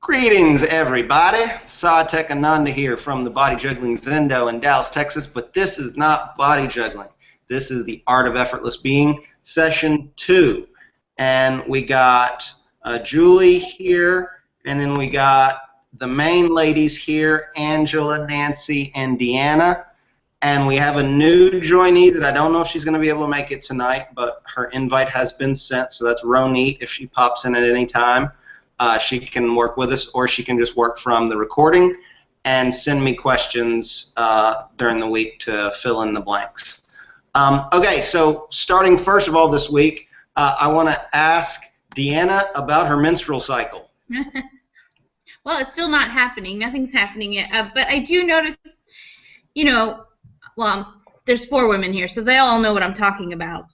Greetings, everybody. Satek Ananda here from the Body Juggling Zendo in Dallas, Texas, but this is not body juggling. This is the Art of Effortless Being, Session 2. And we got Julie here, and then we got the main ladies here, Angela, Nancy, and Deanna. And we have a new joinee that I don't know if she's going to be able to make it tonight, but her invite has been sent, so that's Ronit. If she pops in at any time, she can work with us, or she can just work from the recording and send me questions during the week to fill in the blanks. Okay, so starting first of all this week, I want to ask Deanna about her menstrual cycle. Well, it's still not happening. Nothing's happening yet. But I do notice, you know, well, there's 4 women here, so they all know what I'm talking about.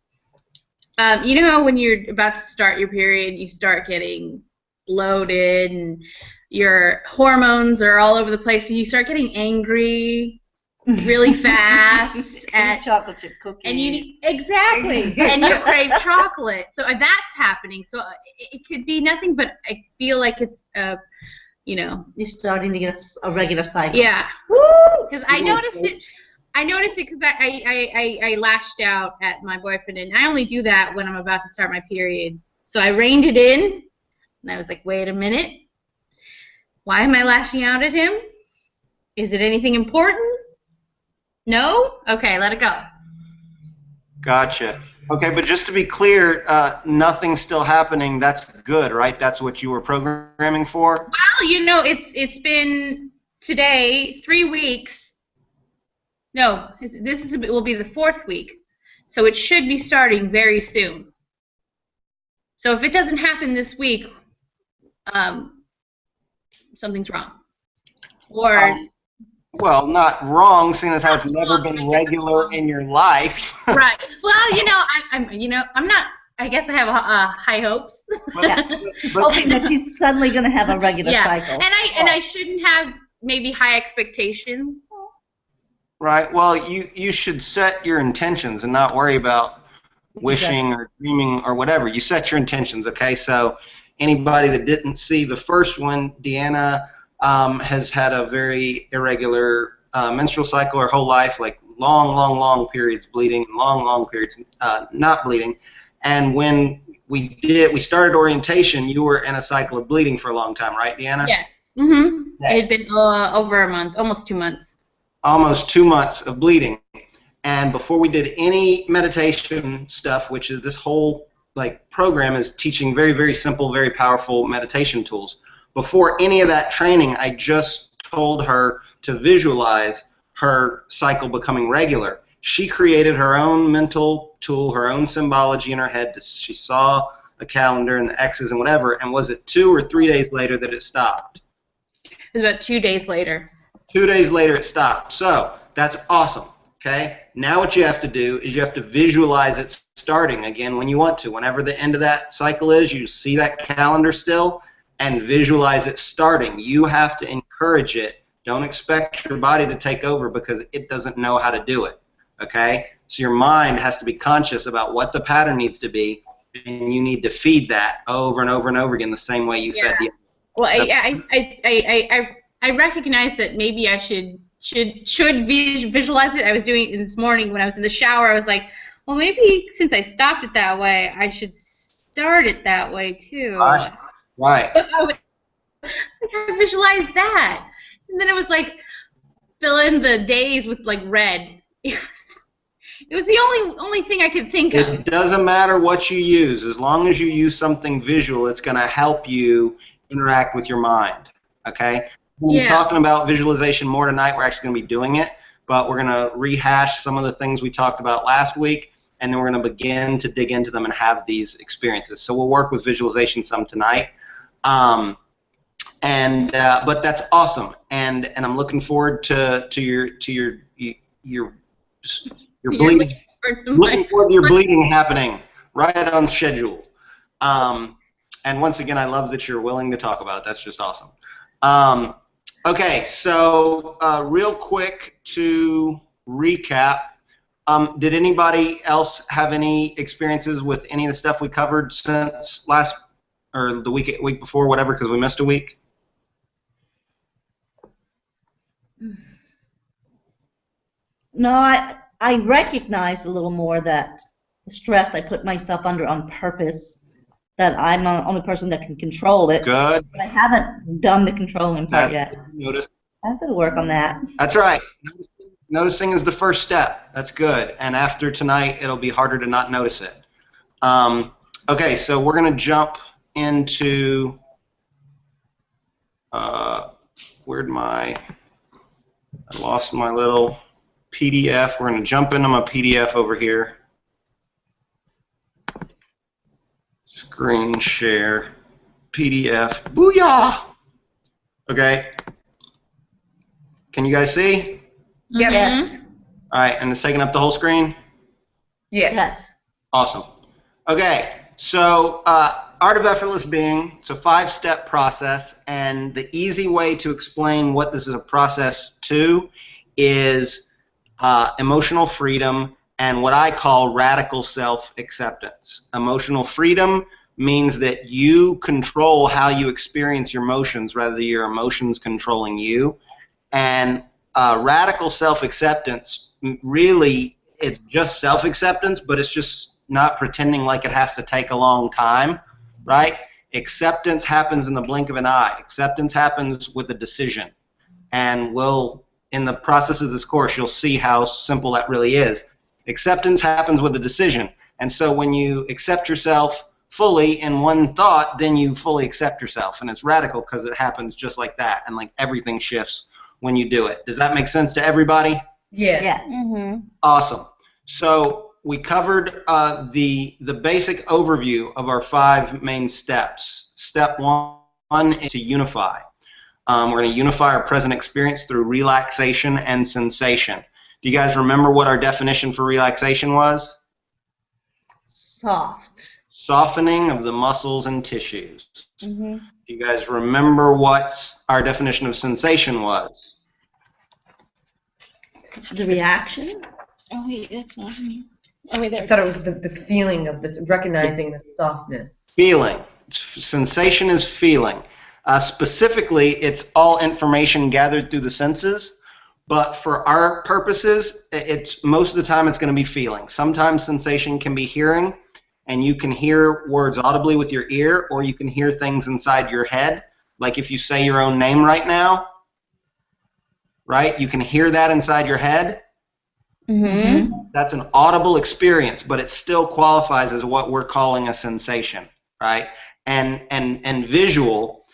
You know how when you're about to start your period, you start getting bloated and your hormones are all over the place, and you start getting angry really fast at chocolate chip cookies. And exactly, and you crave chocolate. So that's happening. So it could be nothing, but I feel like it's you know, you're starting to get a regular cycle. Yeah, because I noticed it. I noticed it because I lashed out at my boyfriend, and I only do that when I'm about to start my period. So I reined it in, and I was like, wait a minute. Why am I lashing out at him? Is it anything important? No? Okay, let it go. Gotcha. Okay, but just to be clear, nothing's still happening. That's good, right? That's what you were programming for? Well, you know, it's been today 3 weeks. No, will be the 4th week, so it should be starting very soon. So if it doesn't happen this week, something's wrong. Or well, not wrong, seeing as how it's never been regular in your life. Right. Well, you know, I'm not. I guess I have high hopes. Hoping that she's suddenly going to have a regular cycle. And I shouldn't have maybe high expectations. Right. Well, you should set your intentions and not worry about wishing or dreaming or whatever. You set your intentions, okay? So anybody that didn't see the first one, Deanna has had a very irregular menstrual cycle her whole life, like long periods bleeding, long periods not bleeding. And when we started orientation, you were in a cycle of bleeding for a long time, right, Deanna? Yes. Mm-hmm. Yeah. It had been over a month, almost 2 months. Almost 2 months of bleeding. And before we did any meditation stuff, which is this whole program is teaching very, very simple, very powerful meditation tools. Before any of that training, I just told her to visualize her cycle becoming regular. She created her own mental tool, her own symbology in her head. She saw a calendar and the X's and whatever, and was it 2 or 3 days later that it stopped? It was about 2 days later. 2 days later it stopped. So that's awesome. Okay? Now what you have to do is you have to visualize it starting again when you want to. Whenever the end of that cycle is, you see that calendar still and visualize it starting. You have to encourage it. Don't expect your body to take over because it doesn't know how to do it. Okay? So your mind has to be conscious about what the pattern needs to be, and you need to feed that over and over and over again the same way you fed the. Well, I recognize that maybe I should visualize it. I was doing it this morning when I was in the shower. I was like, well, maybe since I stopped it that way, I should start it that way too. Right. But I visualized that, and then it was like fill in the days with red. It was the only thing I could think of. It doesn't matter what you use, as long as you use something visual, it's going to help you interact with your mind. Okay. We'll be talking about visualization more tonight. We're actually going to be doing it, but we're going to rehash some of the things we talked about last week, and then we're going to begin to dig into them and have these experiences. So we'll work with visualization some tonight, but that's awesome, and I'm looking forward to your bleeding. Looking forward to your bleeding happening right on schedule. And once again, I love that you're willing to talk about it. That's just awesome. Okay, so real quick to recap, did anybody else have any experiences with any of the stuff we covered since last, or the week before, whatever, because we missed a week? No, I recognize a little more that the stress I put myself under on purpose, that I'm the only person that can control it. Good. But I haven't done the controlling part yet. Notice. I have to work on that. That's right. Noticing is the first step. That's good. And after tonight, it'll be harder to not notice it. Okay, so we're going to jump into I lost my little PDF. We're going to jump into my PDF over here. Screen share. PDF. Booyah! Okay. Can you guys see? Yep. Yes. All right, and it's taking up the whole screen? Yeah. Yes. Awesome. Okay, so Art of Effortless Being, it's a 5-step process, and the easy way to explain what this is a process to is emotional freedom and what I call radical self-acceptance. Emotional freedom means that you control how you experience your emotions rather than your emotions controlling you. And radical self-acceptance, really, it's just self-acceptance, but it's just not pretending like it has to take a long time, right? Acceptance happens in the blink of an eye. Acceptance happens with a decision. And in the process of this course, you'll see how simple that really is. Acceptance happens with a decision. And so when you accept yourself fully in one thought, then you fully accept yourself. And it's radical because it happens just like that. And like everything shifts when you do it. Does that make sense to everybody? Yeah. Yes. Mm-hmm. Awesome. So we covered the basic overview of our 5 main steps. Step 1 is to unify. We're going to unify our present experience through relaxation and sensation. Do you guys remember what our definition for relaxation was? Soft. Softening of the muscles and tissues. Mm-hmm. Do you guys remember what our definition of sensation was? The reaction. Oh wait, that's not me. Oh wait, there. I thought it was the feeling of this, recognizing the softness. Feeling. Sensation is feeling. Specifically, it's all information gathered through the senses, but for our purposes, most of the time it's going to be feeling. Sometimes sensation can be hearing, and you can hear words audibly with your ear, or you can hear things inside your head. Like if you say your own name right now, right? You can hear that inside your head. Mm-hmm. That's an audible experience, but it still qualifies as what we're calling a sensation, right? And visual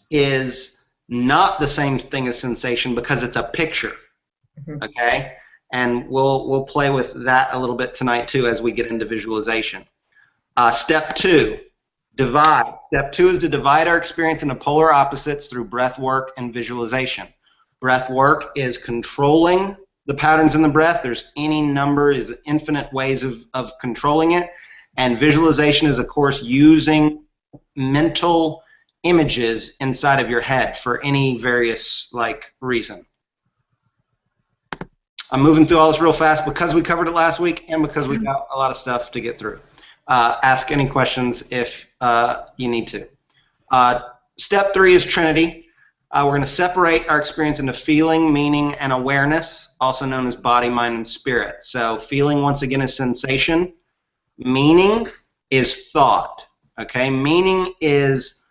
is not the same thing as sensation because it's a picture, okay? And we'll play with that a little bit tonight too as we get into visualization. Step 2, divide. Step 2 is to divide our experience into polar opposites through breath work and visualization. Breath work is controlling the patterns in the breath. There's any number, there's infinite ways of controlling it. And visualization is, of course, using mental images inside of your head for any various reason. I'm moving through all this real fast because we covered it last week and because we got a lot of stuff to get through. Ask any questions if you need to. Step 3 is Trinity. We're going to separate our experience into feeling, meaning, and awareness, also known as body, mind, and spirit. So feeling, once again, is sensation. Meaning is thought. Okay? Meaning is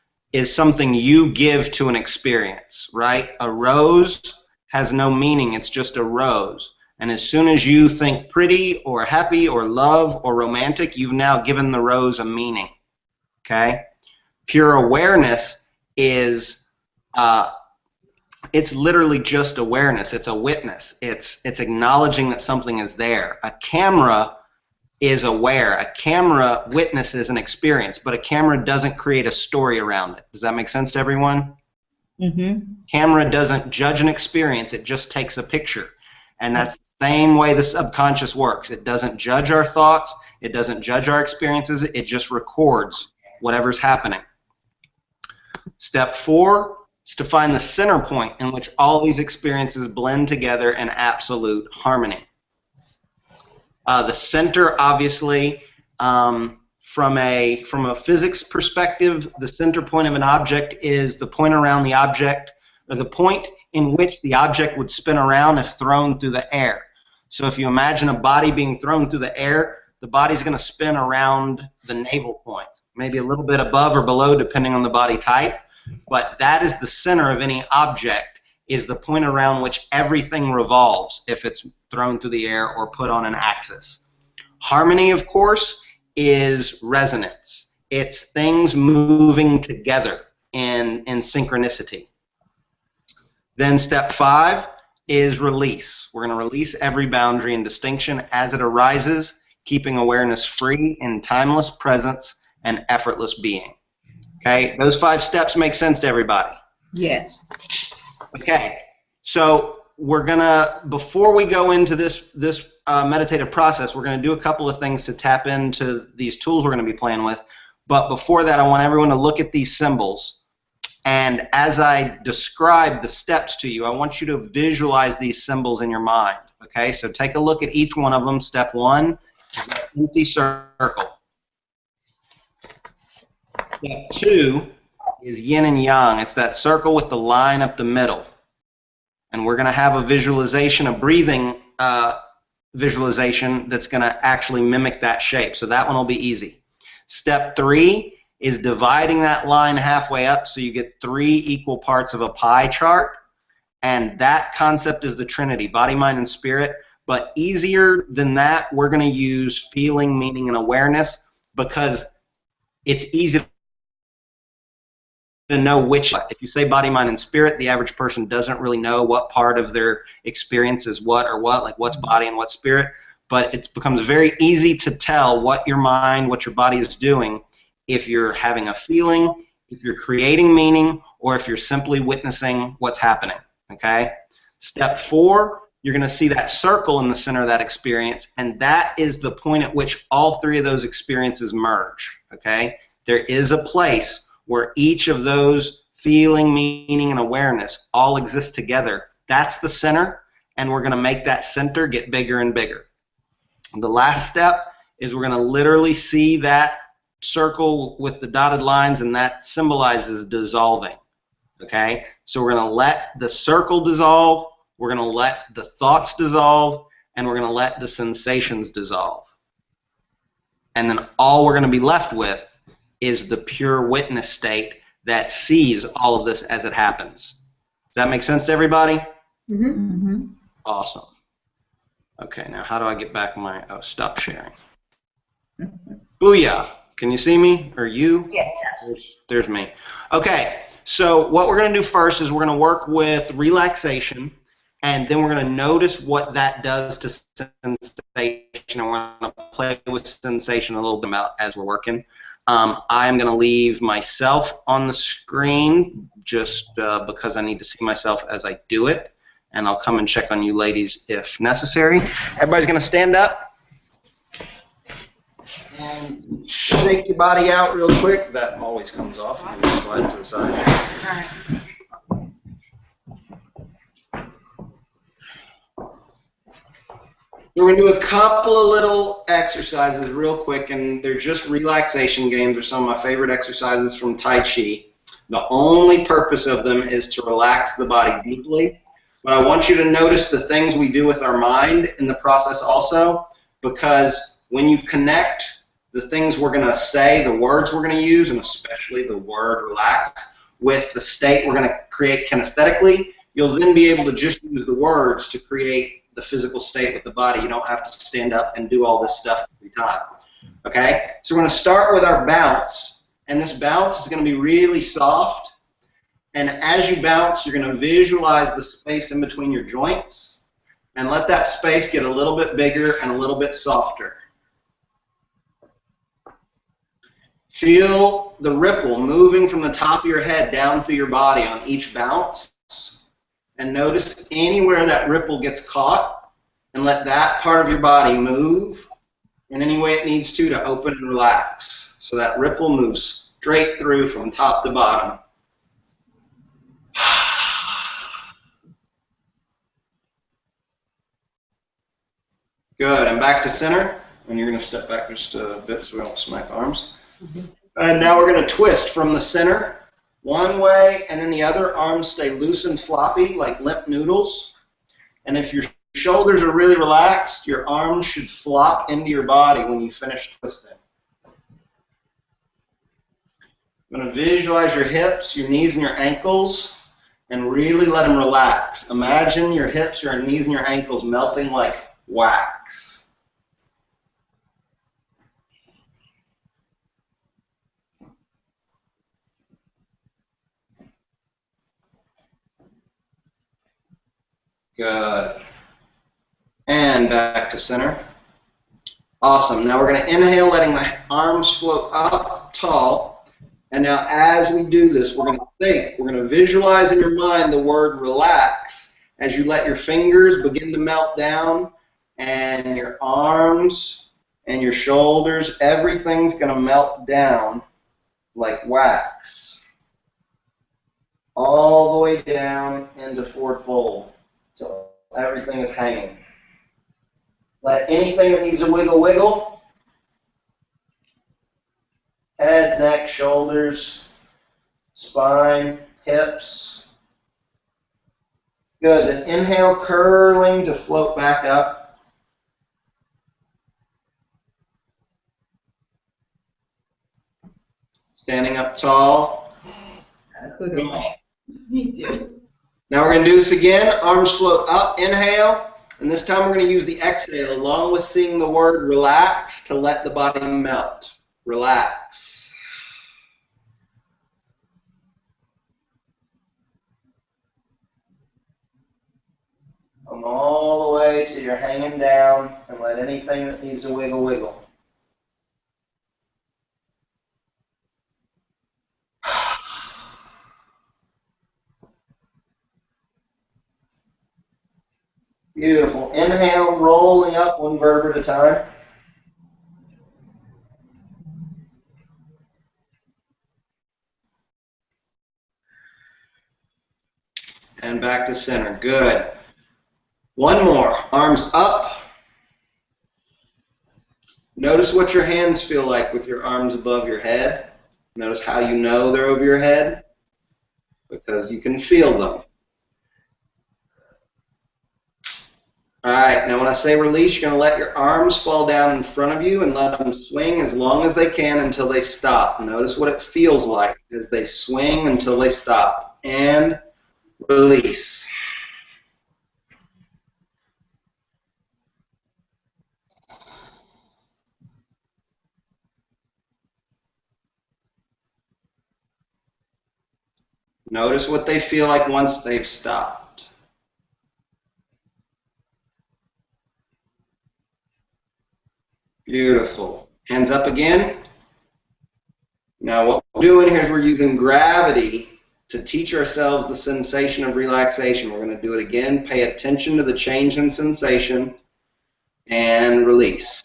something you give to an experience, right? A rose has no meaning. It's just a rose. And as soon as you think pretty or happy or love or romantic, you've now given the rose a meaning. Okay? Pure awareness is it's literally just awareness. It's a witness. It's acknowledging that something is there. A camera is aware. A camera witnesses an experience, but a camera doesn't create a story around it. Does that make sense to everyone? Mm-hmm. Camera doesn't judge an experience. It just takes a picture. And that's the same way the subconscious works. It doesn't judge our thoughts. It doesn't judge our experiences. It just records whatever's happening. Step 4 is to find the center point in which all these experiences blend together in absolute harmony. The center, obviously, from a physics perspective, the center point of an object is the point around the object, or the point in which the object would spin around if thrown through the air. So if you imagine a body being thrown through the air, the body's going to spin around the navel point, maybe a little bit above or below depending on the body type, but that is the center of any object, is the point around which everything revolves if it's thrown through the air or put on an axis. Harmony, of course, is resonance. It's things moving together in synchronicity. Then step 5 is release. We're going to release every boundary and distinction as it arises, keeping awareness free in timeless presence and effortless being. Okay, those 5 steps make sense to everybody? Yes. Okay, so we're gonna, before we go into this meditative process, we're gonna do a couple of things to tap into these tools we're gonna be playing with. But before that, I want everyone to look at these symbols. And as I describe the steps to you, I want you to visualize these symbols in your mind. Okay, so take a look at each one of them. Step 1 is an empty circle. Step 2 is yin and yang. It's that circle with the line up the middle. And we're going to have a visualization, a breathing visualization that's going to actually mimic that shape. So that one will be easy. Step 3 is dividing that line halfway up so you get 3 equal parts of a pie chart. And that concept is the Trinity, body, mind, and spirit. But easier than that, we're going to use feeling, meaning, and awareness, because it's easy to know which. If you say body, mind, and spirit, the average person doesn't really know what part of their experience is what or what, like what's body and what's spirit. But it becomes very easy to tell what your mind, what your body is doing if you're having a feeling, if you're creating meaning, or if you're simply witnessing what's happening. Okay? Step 4, you're going to see that circle in the center of that experience, and that is the point at which all 3 of those experiences merge. Okay? There is a place where each of those feeling, meaning, and awareness all exist together. That's the center, and we're going to make that center get bigger and bigger. The last step is we're going to literally see that circle with the dotted lines, and that symbolizes dissolving. Okay? So we're going to let the circle dissolve, we're going to let the thoughts dissolve, and we're going to let the sensations dissolve. And then all we're going to be left with is the pure witness state that sees all of this as it happens. Does that make sense to everybody? Mm-hmm. Mm-hmm. Awesome. Okay, now how do I get back my, oh, stop sharing. Booyah. Can you see me, or you? Yes. There's me. Okay, so what we're going to do first is we're going to work with relaxation, and then we're going to notice what that does to sensation, and we're going to play with sensation a little bit about as we're working. I'm going to leave myself on the screen just because I need to see myself as I do it, and I'll come and check on you ladies if necessary. Everybody's going to stand up and shake your body out real quick. That always comes off. You just slide to the side. All right. So we're going to do a couple of little exercises real quick, and they're just relaxation games. They're some of my favorite exercises from Tai Chi. The only purpose of them is to relax the body deeply. But I want you to notice the things we do with our mind in the process also, because when you connect the things we're going to say, the words we're going to use, and especially the word relax, with the state we're going to create kinesthetically, you'll then be able to just use the words to create the physical state with the body. You don't have to stand up and do all this stuff every time. Okay? So we're going to start with our bounce, and this bounce is going to be really soft. And as you bounce, you're going to visualize the space in between your joints, and let that space get a little bit bigger and a little bit softer. Feel the ripple moving from the top of your head down through your body on each bounce, and notice anywhere that ripple gets caught, and let that part of your body move in any way it needs to open and relax. So that ripple moves straight through from top to bottom. Good, and back to center, and you're going to step back just a bit so we don't smack arms. And now we're going to twist from the center. one way, and then the other arms stay loose and floppy like limp noodles. And if your shoulders are really relaxed, your arms should flop into your body when you finish twisting. You're going to visualize your hips, your knees, and your ankles, and really let them relax. Imagine your hips, your knees, and your ankles melting like wax. Good. And back to center. Awesome. Now we're going to inhale, letting the arms float up tall. And now as we do this, we're going to think. We're going to visualize in your mind the word relax as you let your fingers begin to melt down, and your arms and your shoulders, everything's going to melt down like wax. All the way down into forward fold. So everything is hanging. Let anything that needs a wiggle, wiggle. Head, neck, shoulders, spine, hips. Good. Then inhale, curling to float back up. Standing up tall. Me too. Now we're going to do this again. Arms float up, inhale. And this time we're going to use the exhale along with seeing the word relax to let the body melt. Relax. Come all the way so you're hanging down, and let anything that needs to wiggle, wiggle. Beautiful. Inhale, rolling up one vertebra at a time. And back to center. Good. One more. Arms up. Notice what your hands feel like with your arms above your head. Notice how you know they're over your head, because you can feel them. All right, now when I say release, you're going to let your arms fall down in front of you and let them swing as long as they can until they stop. Notice what it feels like as they swing until they stop. And release. Notice what they feel like once they've stopped. Beautiful. Hands up again. Now what we're doing here is we're using gravity to teach ourselves the sensation of relaxation. We're going to do it again. Pay attention to the change in sensation and release.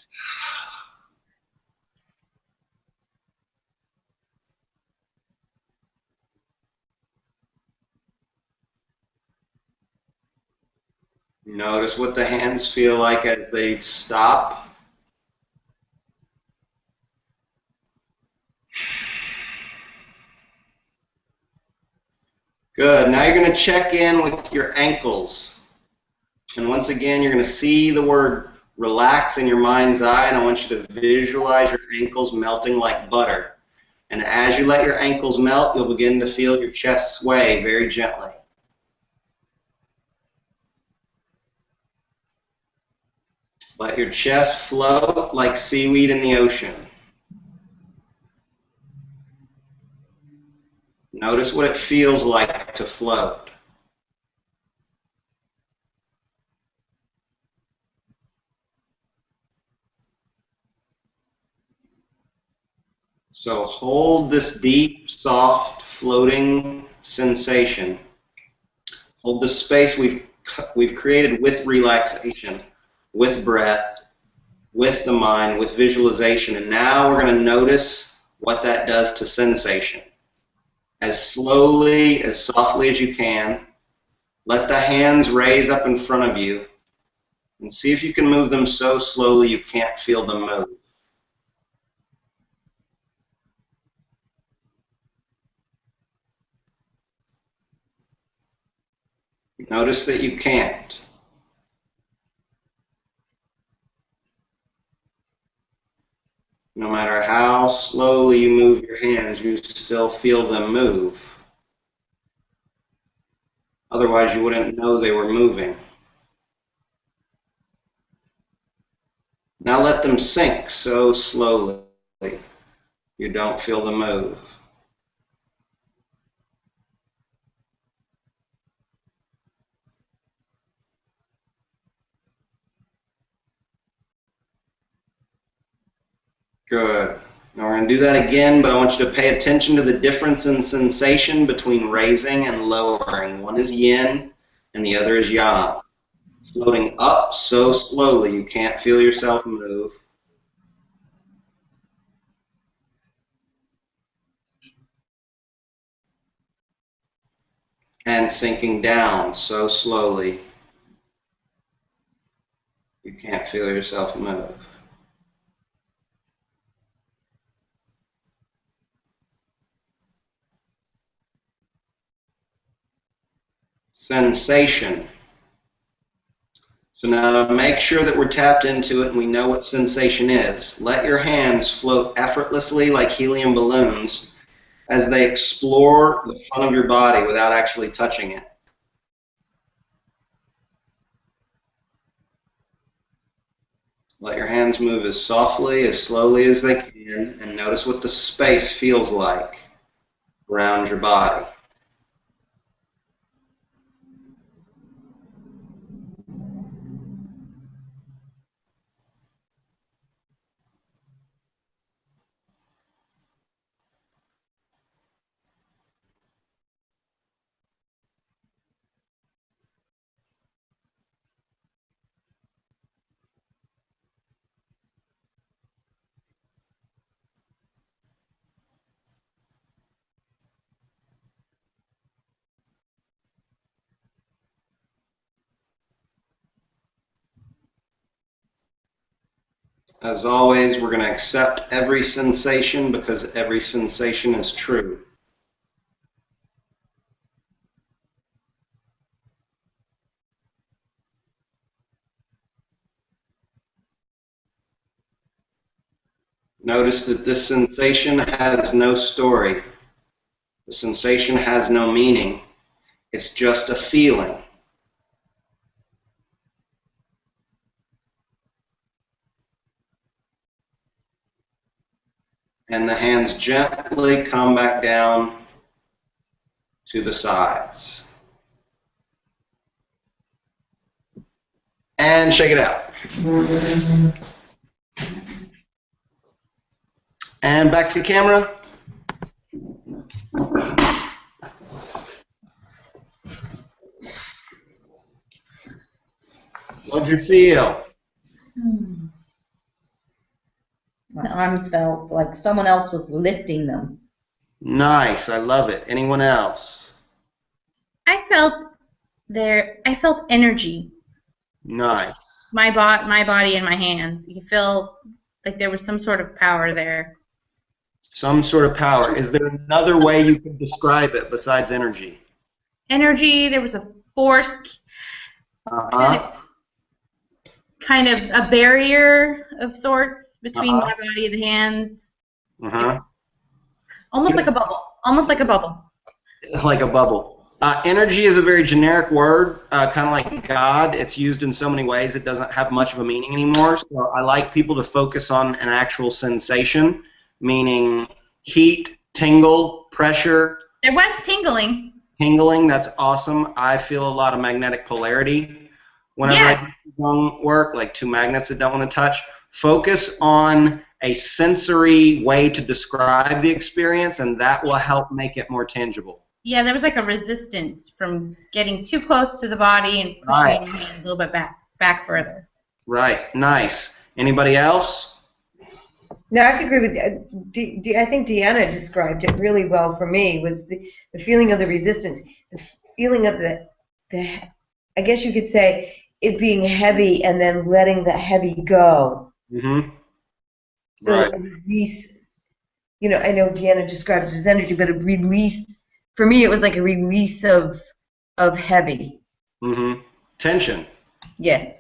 Notice what the hands feel like as they stop. Good. Now you're going to check in with your ankles. And once again, you're going to see the word relax in your mind's eye, and I want you to visualize your ankles melting like butter. And as you let your ankles melt, you'll begin to feel your chest sway very gently. Let your chest float like seaweed in the ocean. Notice what it feels like to float. So hold this deep, soft, floating sensation. Hold the space we've created with relaxation, with breath, with the mind, with visualization. And now we're going to notice what that does to sensation. As slowly, as softly as you can, let the hands raise up in front of you and see if you can move them so slowly you can't feel them move. Notice that you can't. No matter how slowly you move your hands, you still feel them move. Otherwise, you wouldn't know they were moving. Now let them sink so slowly you don't feel them move. Good. Now we're going to do that again, but I want you to pay attention to the difference in sensation between raising and lowering. One is yin and the other is yang. Floating up so slowly you can't feel yourself move. And sinking down so slowly you can't feel yourself move. Sensation. So now to make sure that we're tapped into it and we know what sensation is, let your hands float effortlessly like helium balloons as they explore the front of your body without actually touching it. Let your hands move as softly, as slowly as they can, and notice what the space feels like around your body. As always, we're going to accept every sensation because every sensation is true. Notice that this sensation has no story. The sensation has no meaning. It's just a feeling. And the hands gently come back down to the sides. And shake it out. And back to the camera. What'd you feel? My arms felt like someone else was lifting them. Nice, I love it. Anyone else? I felt energy. Nice. My body and my hands. You feel like there was some sort of power there. Some sort of power. Is there another way you can describe it besides energy? Energy, there was a force, kind of a barrier of sorts between my body and the hands. Almost like a bubble. Almost like a bubble. Like a bubble. Energy is a very generic word, kind of like God. It's used in so many ways it doesn't have much of a meaning anymore. So I like people to focus on an actual sensation, meaning heat, tingle, pressure. There was tingling. Tingling, that's awesome. I feel a lot of magnetic polarity whenever I do lung work, like two magnets that don't want to touch. Focus on a sensory way to describe the experience, and that will help make it more tangible. Yeah, there was like a resistance from getting too close to the body and pushing your hand a little bit back further. Right. Nice. Anybody else? No, I have to agree with I think Deanna described it really well for me, was the feeling of the resistance, the feeling of the I guess you could say it being heavy and then letting the heavy go. Mm-hmm. So right. A release, I know Deanna described it as energy, but a release, for me it was like a release of heavy. Mm-hmm. Tension. Yes.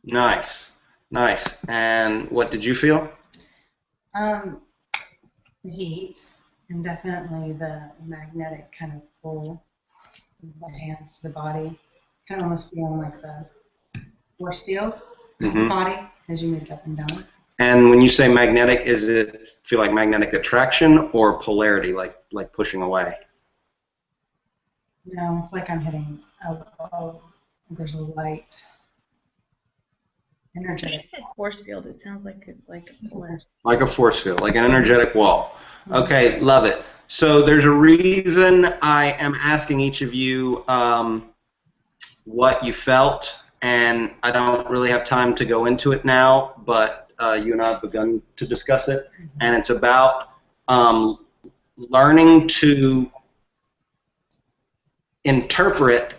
Nice. Nice. And what did you feel? The heat, and definitely the magnetic kind of pull of the hands to the body. Kind of almost feeling like the force field of the Mm-hmm. body as you move up and down. And when you say magnetic, is it feel like magnetic attraction or polarity, like pushing away? No, it's like I'm hitting there's a light She energetic. said force field. It sounds like it's like a polar. Like a force field, like an energetic wall. Okay, love it. So there's a reason I am asking each of you what you felt, and I don't really have time to go into it now, but you and I have begun to discuss it, and it's about learning to interpret,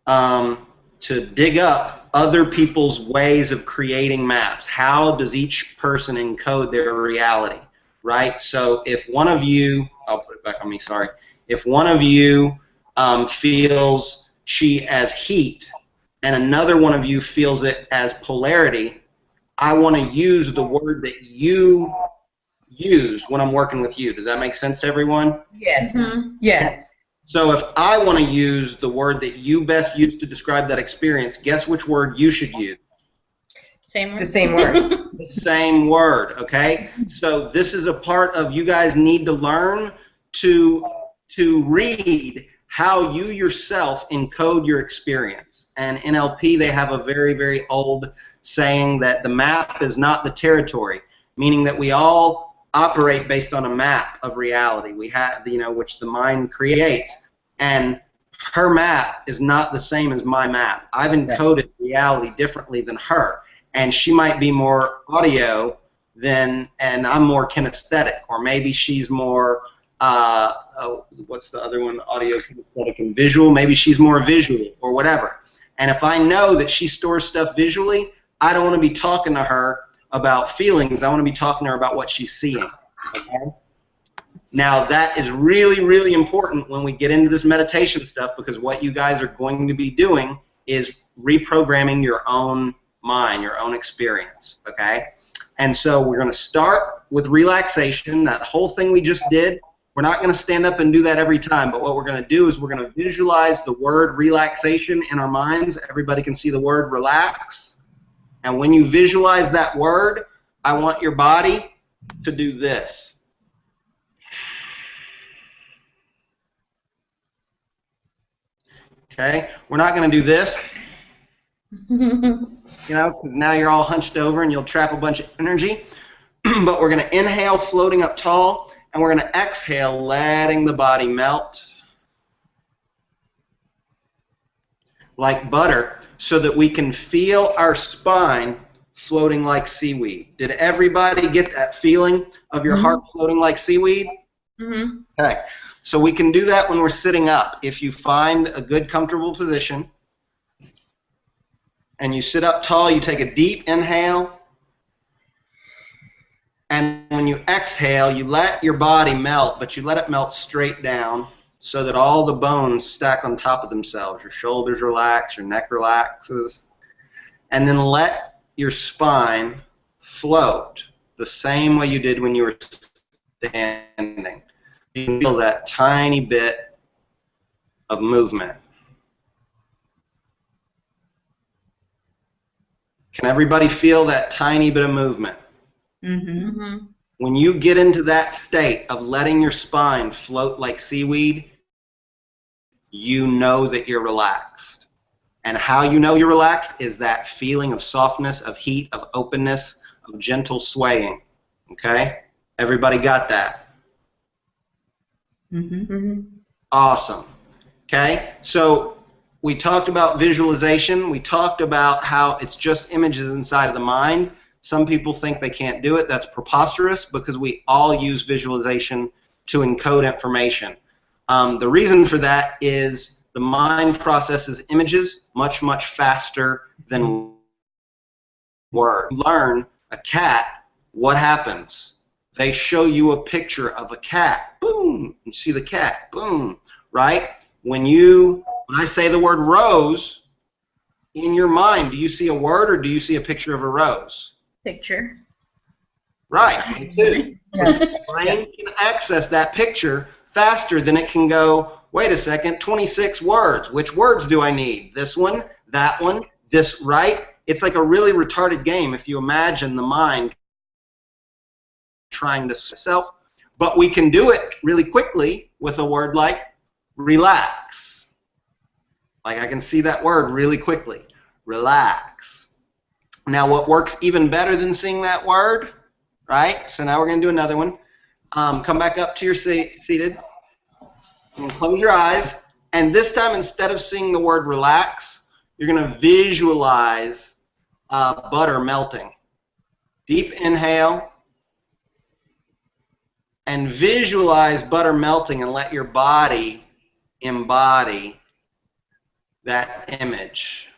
to dig up other people's ways of creating maps. How does each person encode their reality, right? So if one of you, I'll put it back on me, sorry. If one of you feels chi as heat and another one of you feels it as polarity, I want to use the word that you use when I'm working with you. Does that make sense to everyone? Yes. Mhm. Yes. So if I want to use the word that you best use to describe that experience, guess which word you should use? Same word. The same word. The same word, okay? So this is a part of you guys need to learn to read how you yourself encode your experience. And NLP, they have a very, very old saying that the map is not the territory, meaning that we all operate based on a map of reality. We have, which the mind creates, and her map is not the same as my map. I've encoded reality differently than her, and she might be more audio and I'm more kinesthetic, or maybe she's more what's the other one? Audio, kinesthetic, and visual. Maybe she's more visual, or whatever. And if I know that she stores stuff visually, I don't want to be talking to her about feelings. I want to be talking to her about what she's seeing. Okay? Now that is really, really important when we get into this meditation stuff, because what you guys are going to be doing is reprogramming your own mind, your own experience. Okay? And so we're going to start with relaxation. That whole thing we just did, we're not going to stand up and do that every time, but what we're going to do is we're going to visualize the word relaxation in our minds. Everybody can see the word relax. And when you visualize that word, I want your body to do this. Okay? We're not going to do this, because now you're all hunched over and you'll trap a bunch of energy. But we're going to inhale, floating up tall, and we're going to exhale, letting the body melt like butter, so that we can feel our spine floating like seaweed. Did everybody get that feeling of your heart floating like seaweed? Mm-hmm. Okay. So we can do that when we're sitting up. If you find a good, comfortable position, and you sit up tall, you take a deep inhale, and when you exhale, you let your body melt, but you let it melt straight down so that all the bones stack on top of themselves. Your shoulders relax, your neck relaxes, and then let your spine float the same way you did when you were standing. You can feel that tiny bit of movement. Can everybody feel that tiny bit of movement? Mm-hmm. Mm-hmm. When you get into that state of letting your spine float like seaweed, you know that you're relaxed. And how you know you're relaxed is that feeling of softness, of heat, of openness, of gentle swaying. Okay? Everybody got that? Mm-hmm. Mm-hmm. Awesome. Okay? So we talked about visualization. We talked about how it's just images inside of the mind. Some people think they can't do it. That's preposterous, because we all use visualization to encode information. The reason for that is the mind processes images much, much faster than words. You learn a cat, what happens? They show you a picture of a cat. Boom! You see the cat. Boom! Right? When I say the word rose, in your mind, do you see a word or do you see a picture of a rose? Picture. Right, me too. The brain can access that picture faster than it can go, wait a second, 26 words. Which words do I need? This one, that one, this, right? It's like a really retarded game if you imagine the mind trying to self. But we can do it really quickly with a word like relax. Like I can see that word really quickly. Relax. Now what works even better than seeing that word, right? So now we're going to do another one. Come back up to your seated. And close your eyes. And this time, instead of seeing the word relax, you're going to visualize butter melting. Deep inhale. And visualize butter melting and let your body embody that image.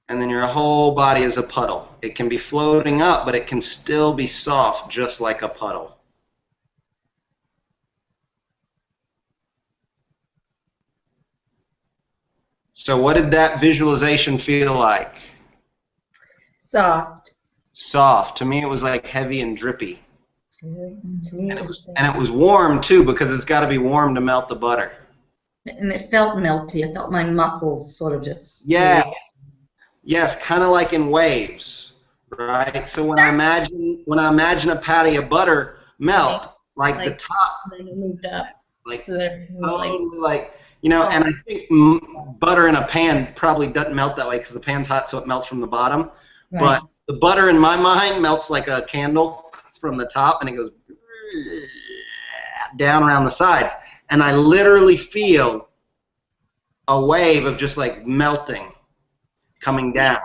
And then your whole body is a puddle. It can be floating up, but it can still be soft, just like a puddle. So what did that visualization feel like? Soft. Soft. To me, it was like heavy and drippy. Really? To me, it was And it was warm, too, because it's got to be warm to melt the butter. And it felt melty. I felt my muscles sort of just. Yes. Yes, kind of like in waves, right? So when I imagine a patty of butter melt, like the top, Then it moved up. like So they're totally like, you know, and I think butter in a pan probably doesn't melt that way because the pan's hot, so it melts from the bottom. Right. But the butter in my mind melts like a candle from the top, and it goes down around the sides, and I literally feel a wave of just like melting coming down.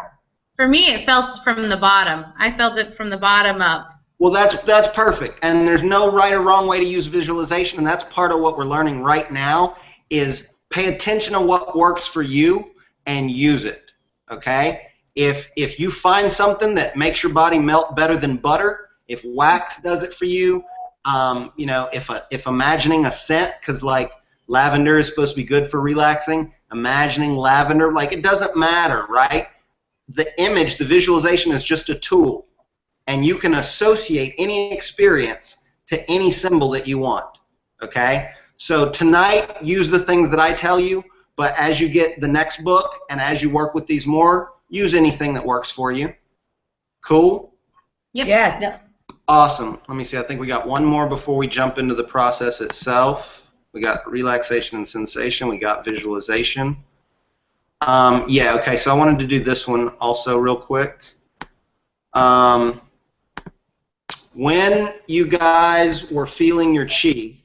For me, it felt from the bottom. I felt it from the bottom up. Well, that's perfect, and there's no right or wrong way to use visualization, and that's part of what we're learning right now is pay attention to what works for you and use it, okay? If you find something that makes your body melt better than butter, if wax does it for you, you know, if imagining a scent, because like lavender is supposed to be good for relaxing, imagining lavender, like it doesn't matter, right? The image, the visualization is just a tool, and you can associate any experience to any symbol that you want, okay? So tonight, use the things that I tell you, but as you get the next book and as you work with these more, use anything that works for you. Cool? Yep. yes. Yep. Awesome. Let me see. I think we got one more before we jump into the process itself. We got relaxation and sensation. We got visualization. Yeah, okay, so I wanted to do this one also real quick. When you guys were feeling your chi,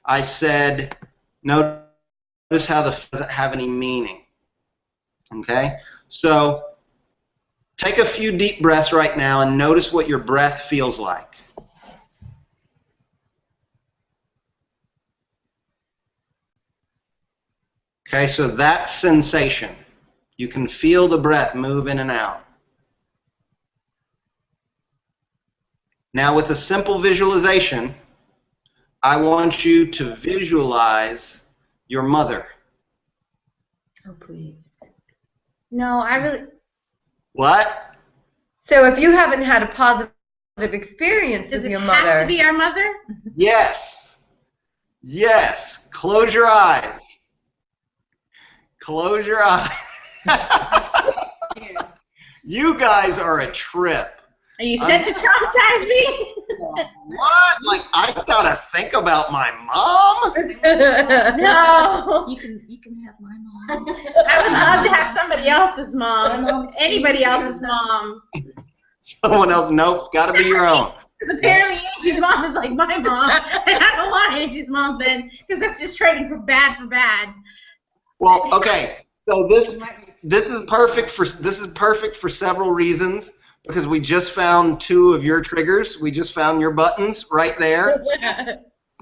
I said, notice how the doesn't have any meaning. Okay? So take a few deep breaths right now and notice what your breath feels like. Okay, so that's sensation. You can feel the breath move in and out. Now with a simple visualization, I want you to visualize your mother. Oh, please. No, I really. What? So if you haven't had a positive experience Does with it your have mother, to be our mother? Yes. Yes. Close your eyes. Close your eyes. You guys are a trip. Are you set to traumatize me? What? Like, I gotta think about my mom? No. You can have my mom. I would love to have somebody else's My mom. mom's Anybody sweet. else's mom. Someone else? Nope, it's gotta be your own. Because apparently Angie's mom is like my mom. And I don't want Angie's mom then, because that's just trading for bad for bad. Well, okay. So this is perfect for several reasons because we just found two of your triggers. We just found your buttons right there.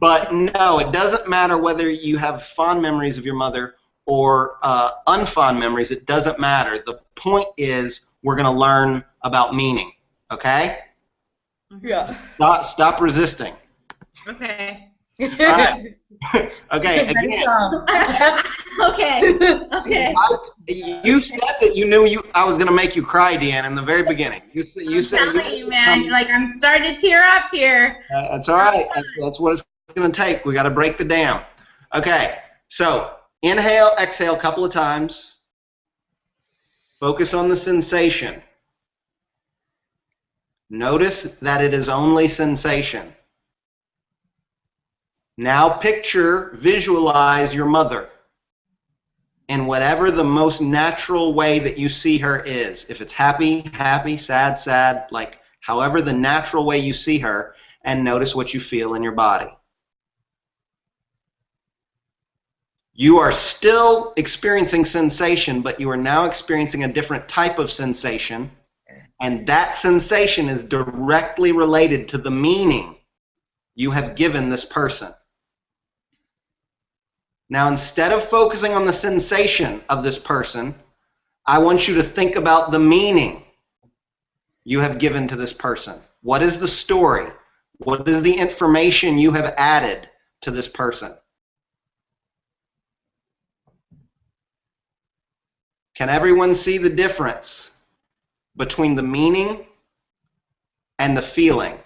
But no, it doesn't matter whether you have fond memories of your mother or unfond memories. It doesn't matter. The point is we're going to learn about meaning. Okay? Yeah. Stop resisting. Okay. All right. Okay, again. Okay. You said that you knew I was going to make you cry, Deanna, in the very beginning. You said I'm telling you, man. Like, I'm starting to tear up here. That's all right. That's what it's going to take. We got to break the dam. Okay, so inhale, exhale a couple of times. Focus on the sensation. Notice that it is only sensation. Now picture, visualize your mother in whatever the most natural way that you see her is. If it's happy, happy, sad, sad, like however the natural way you see her, and notice what you feel in your body. You are still experiencing sensation, but you are now experiencing a different type of sensation, and that sensation is directly related to the meaning you have given this person. Now, instead of focusing on the sensation of this person, I want you to think about the meaning you have given to this person. What is the story? What is the information you have added to this person? Can everyone see the difference between the meaning and the feeling?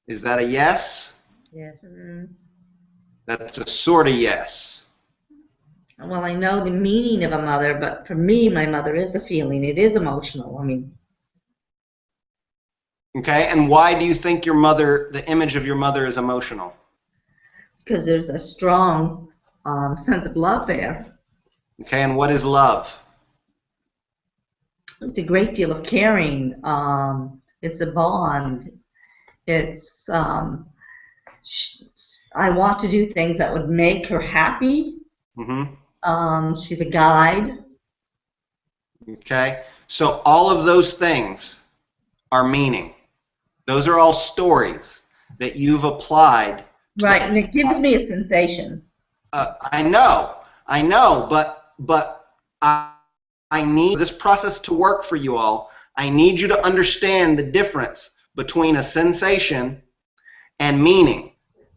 Is that a yes? Yes. That's a sort of yes. Well, I know the meaning of a mother, but for me, my mother is a feeling. It is emotional. I mean, Okay, and why do you think your mother, the image of your mother, is emotional? because there's a strong sense of love there. Okay, and what is love? It's a great deal of caring. It's a bond. It's I want to do things that would make her happy. Mm-hmm. She's a guide. Okay, so all of those things are meaning. Those are all stories that you've applied. Right, and it gives me a sensation. I know, but I need this process to work for you all. I need you to understand the difference between a sensation and meaning.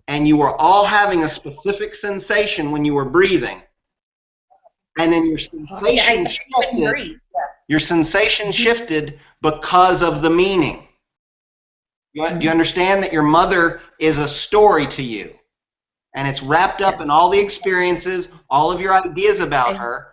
And you were all having a specific sensation when you were breathing. And then your sensation shifted. Your sensation shifted because of the meaning. You understand that your mother is a story to you. And it's wrapped up in all the experiences, all of your ideas about her.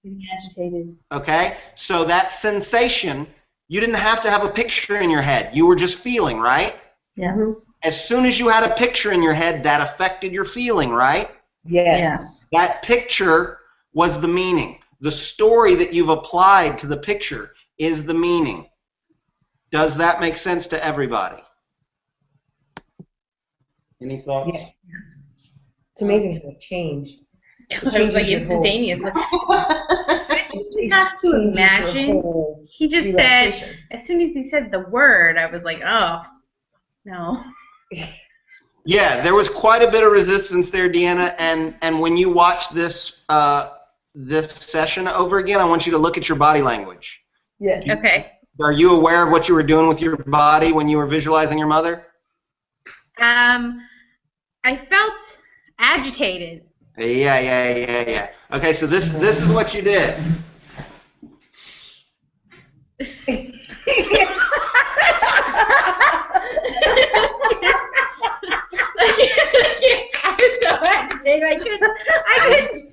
Agitated. Okay? So that sensation, you didn't have to have a picture in your head. You were just feeling, right? Yes. As soon as you had a picture in your head, that affected your feeling, right? Yes. That picture was the meaning. The story that you've applied to the picture is the meaning. Does that make sense to everybody? Any thoughts? Yes. It's amazing how it changed. It was like instantaneous. You have to imagine. He just said, as soon as he said the word, I was like, oh, no. Yeah, there was quite a bit of resistance there, Deanna. And when you watch this this session over again, I want you to look at your body language. Yeah. Okay. Are you aware of what you were doing with your body when you were visualizing your mother? I felt agitated. Yeah. Okay, so this is what you did. I was so agitated. I couldn't.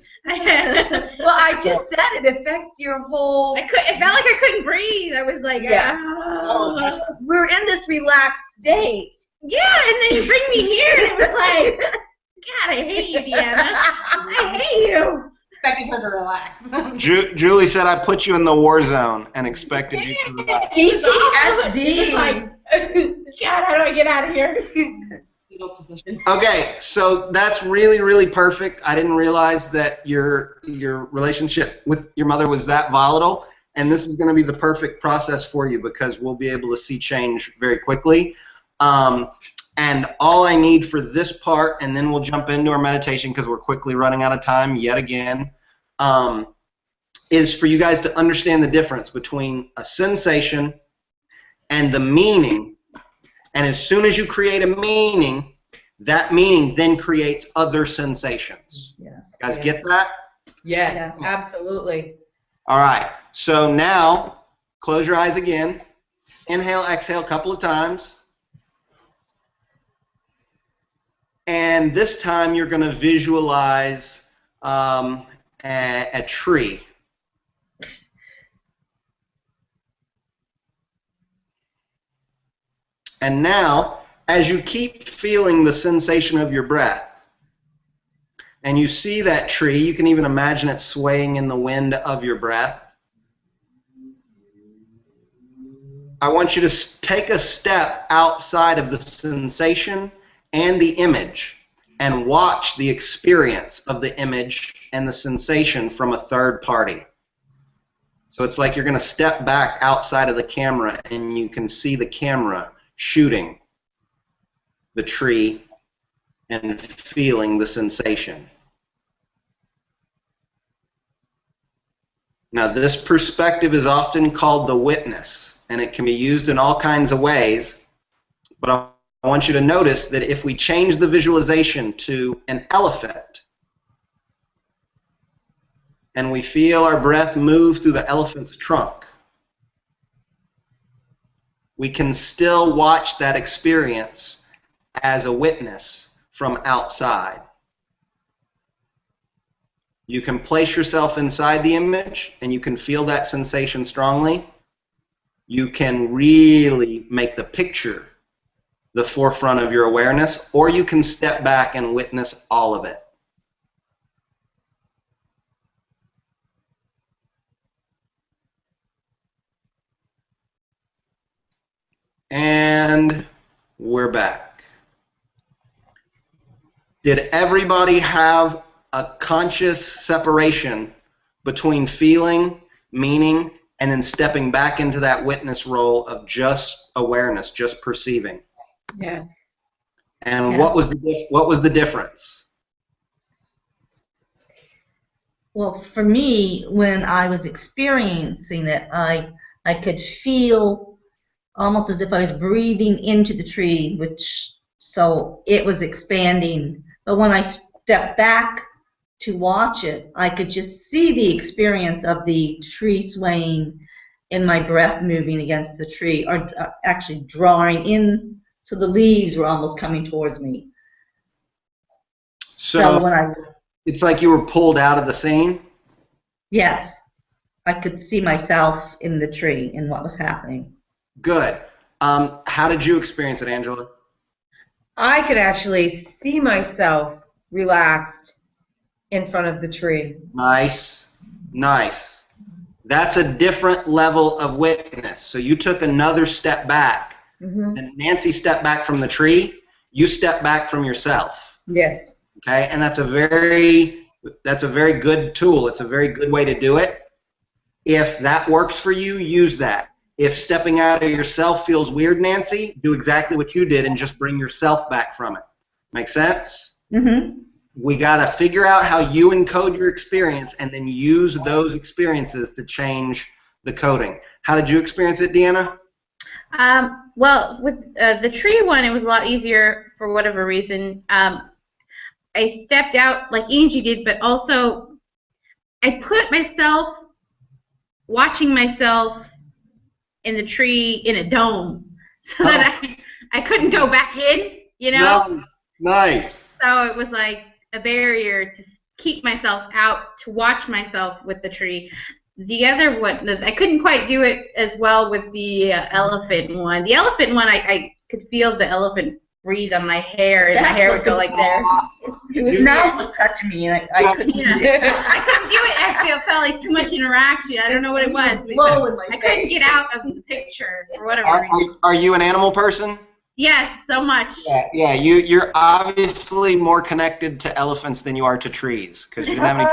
Well, I just said it affects your whole. It felt like I couldn't breathe. I was like, Yeah. oh. We're in this relaxed state. Yeah, and then you bring me here, and it was like, God, I hate you, Deanna. I hate you. Expecting her to relax. Julie said I put you in the war zone and expected you to relax. PTSD. Like, God, how do I get out of here? Fetal position. Okay, so that's really, really perfect. I didn't realize that your relationship with your mother was that volatile, and this is going to be the perfect process for you because we'll be able to see change very quickly. And all I need for this part, and then we'll jump into our meditation because we're quickly running out of time yet again, is for you guys to understand the difference between a sensation and the meaning. And as soon as you create a meaning, that meaning then creates other sensations. Yes. Guys, get that? Yes, Yes. absolutely. All right. So now, close your eyes again. Inhale, exhale a couple of times. And this time you're going to visualize a tree. And now, as you keep feeling the sensation of your breath, and you see that tree, you can even imagine it swaying in the wind of your breath. I want you to take a step outside of the sensation and the image and watch the experience of the image and the sensation from a third party. So it's like you're going to step back outside of the camera and you can see the camera shooting the tree and feeling the sensation. Now, this perspective is often called the witness, and it can be used in all kinds of ways, but I want you to notice that if we change the visualization to an elephant, and we feel our breath move through the elephant's trunk, we can still watch that experience as a witness from outside. You can place yourself inside the image and you can feel that sensation strongly. You can really make the picture the forefront of your awareness, or you can step back and witness all of it. And we're back. Did everybody have a conscious separation between feeling, meaning, and then stepping back into that witness role of just awareness, just perceiving? Yes. And Yeah. what was the difference? Well, for me, when I was experiencing it, I could feel almost as if I was breathing into the tree, so it was expanding. But when I stepped back to watch it, I could just see the experience of the tree swaying and my breath moving against the tree, or actually drawing in, so the leaves were almost coming towards me. So when it's like you were pulled out of the scene? Yes, I could see myself in the tree and what was happening. Good. How did you experience it, Angela? I could actually see myself relaxed in front of the tree. Nice. Nice. That's a different level of witness. So you took another step back. Mm-hmm. And Nancy stepped back from the tree. You stepped back from yourself. Yes. Okay? And that's a very good tool. It's a very good way to do it. If that works for you, use that. If stepping out of yourself feels weird, Nancy, do exactly what you did and just bring yourself back from it. Make sense? Mm-hmm. We got to figure out how you encode your experience and then use those experiences to change the coding. How did you experience it, Deanna? Well, with the tree one, it was a lot easier for whatever reason. I stepped out like Angie did, but also I put myself, watching myself in the tree in a dome, so that I couldn't go back in, you know? Nice. So it was like a barrier to keep myself out, to watch myself with the tree. The other one, I couldn't quite do it as well with the elephant one. The elephant one, I could feel the elephant breathe on my hair, and my hair would go like that. His mouth was touching me, and I couldn't. Yeah. I couldn't do it. I felt like too much interaction. I don't know what it was. Low in my I couldn't face. get out of the picture for whatever reason. Are you an animal person? Yes, so much. Yeah. You're obviously more connected to elephants than you are to trees, because you don't have any.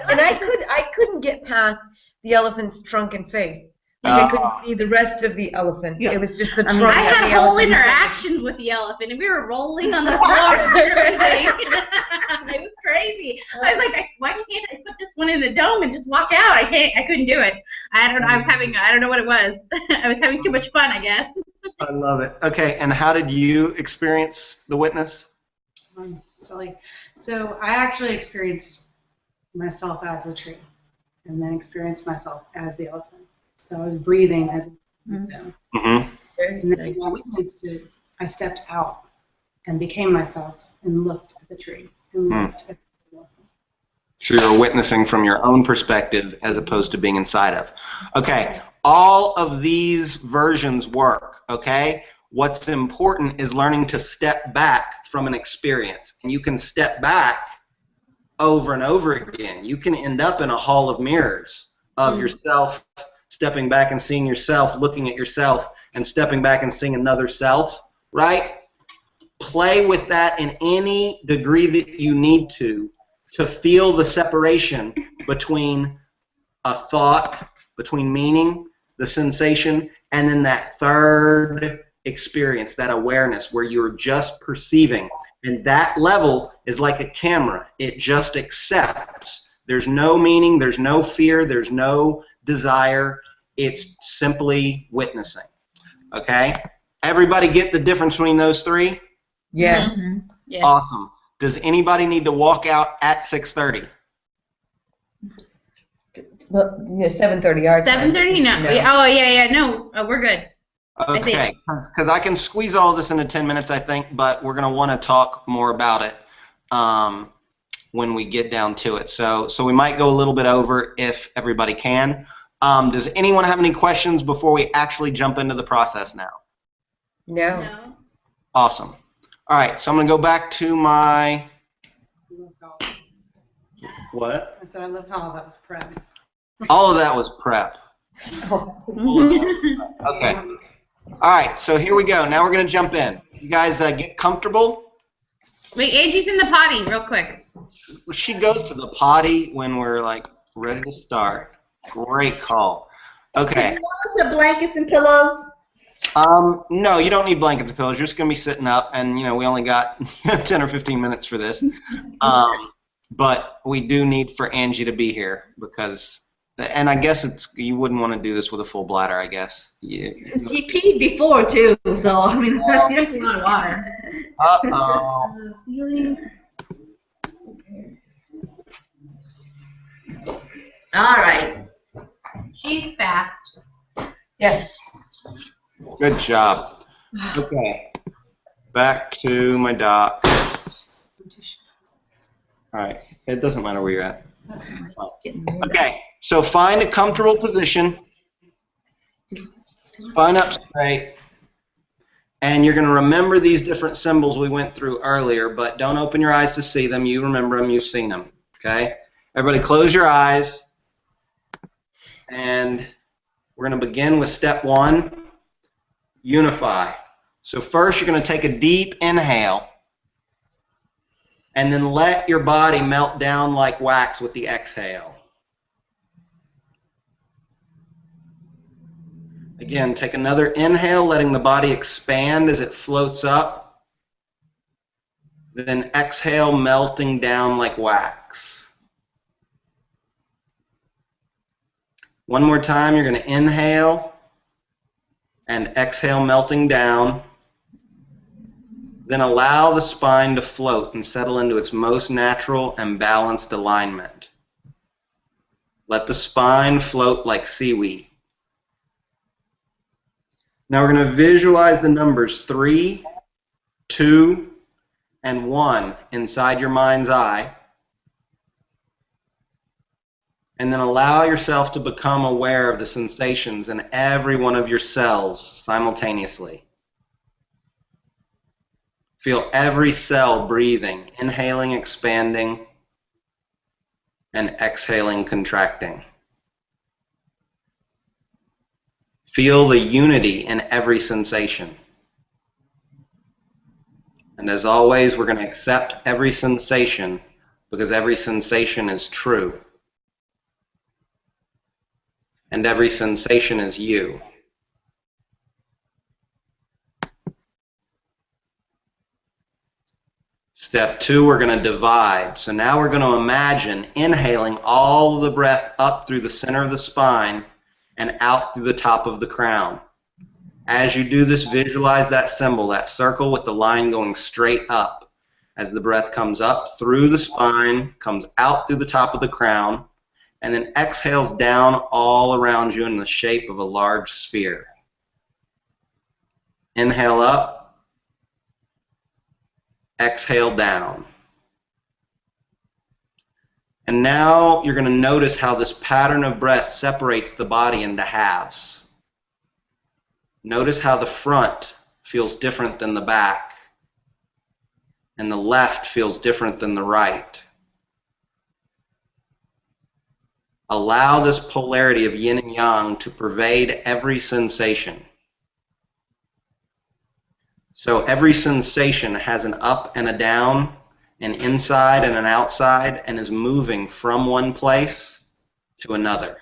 And I couldn't get past the elephant's trunk and face. Like I couldn't see the rest of the elephant. Yeah. It was just the I mean, trunk. I of had the whole elephant. interactions with the elephant, and we were rolling on the floor and everything. It was crazy. I was like, why can't I put this one in the dome and just walk out? I couldn't do it. I don't know what it was. I was having too much fun, I guess. I love it. Okay, and how did you experience the witness? I'm silly. So I actually experienced myself as a tree, and then experienced myself as the elephant. So I was breathing as them. Mm-hmm. And then when I witnessed it, I stepped out and became myself and looked at the tree and looked at the elephant. So you're witnessing from your own perspective as opposed to being inside of. Okay, all of these versions work, okay? What's important is learning to step back from an experience. And you can step back over and over again. You can end up in a hall of mirrors of yourself, stepping back and seeing yourself, looking at yourself, and stepping back and seeing another self, right? Play with that in any degree that you need to feel the separation between a thought, between meaning, the sensation, and then that third experience, that awareness where you're just perceiving. And that level is like a camera. It just accepts. There's no meaning, there's no fear, there's no desire. It's simply witnessing. Okay? Everybody get the difference between those three? Yes. Mm-hmm. Yeah. Awesome. Does anybody need to walk out at 6:30? Well, 7:30 our time. 7:30? No. Oh, yeah. No, we're good. Okay, because I can squeeze all this into 10 minutes, I think, but we're going to want to talk more about it when we get down to it. So we might go a little bit over if everybody can. Does anyone have any questions before we actually jump into the process now? No. Awesome. All right, so I'm going to go back to my... What? And so I love how all that was prep. All of that was prep. Okay. All right, so here we go. Now we're going to jump in. You guys get comfortable. Wait, Angie's in the potty, real quick. She goes to the potty when we're, like, ready to start. Great call. Okay. Some blankets and pillows. No, you don't need blankets and pillows. You're just going to be sitting up, and, you know, we only got 10 or 15 minutes for this. But we do need for Angie to be here because, and I guess you wouldn't want to do this with a full bladder, I guess. She peed before, too, so, I mean, That's a lot of water. Uh-oh. Really? all right. She's fast. Yes. Good job. Okay. Back to my doc. All right. It doesn't matter where you're at. Okay. So find a comfortable position. Spine up straight. And you're going to remember these different symbols we went through earlier, but don't open your eyes to see them. You remember them. You've seen them. Okay? Everybody close your eyes. And we're going to begin with step 1. Unify. So first you're going to take a deep inhale and then let your body melt down like wax with the exhale. Again, take another inhale, letting the body expand as it floats up. Then exhale, melting down like wax. One more time, you're going to inhale and exhale, melting down. Then allow the spine to float and settle into its most natural and balanced alignment. Let the spine float like seaweed. Now we're going to visualize the numbers 3, 2, and 1 inside your mind's eye. And then allow yourself to become aware of the sensations in every one of your cells simultaneously. Feel every cell breathing, inhaling, expanding, and exhaling, contracting. Feel the unity in every sensation. And as always, we're going to accept every sensation because every sensation is true. And every sensation is you. Step 2, we're going to divide. So now we're going to imagine inhaling all of the breath up through the center of the spine and out through the top of the crown. As you do this, visualize that symbol, that circle with the line going straight up. As the breath comes up through the spine, comes out through the top of the crown, and then exhales down all around you in the shape of a large sphere. Inhale up, exhale down. And now you're going to notice how this pattern of breath separates the body into halves. Notice how the front feels different than the back, and the left feels different than the right. Allow this polarity of yin and yang to pervade every sensation. So every sensation has an up and a down, an inside and an outside, and is moving from one place to another.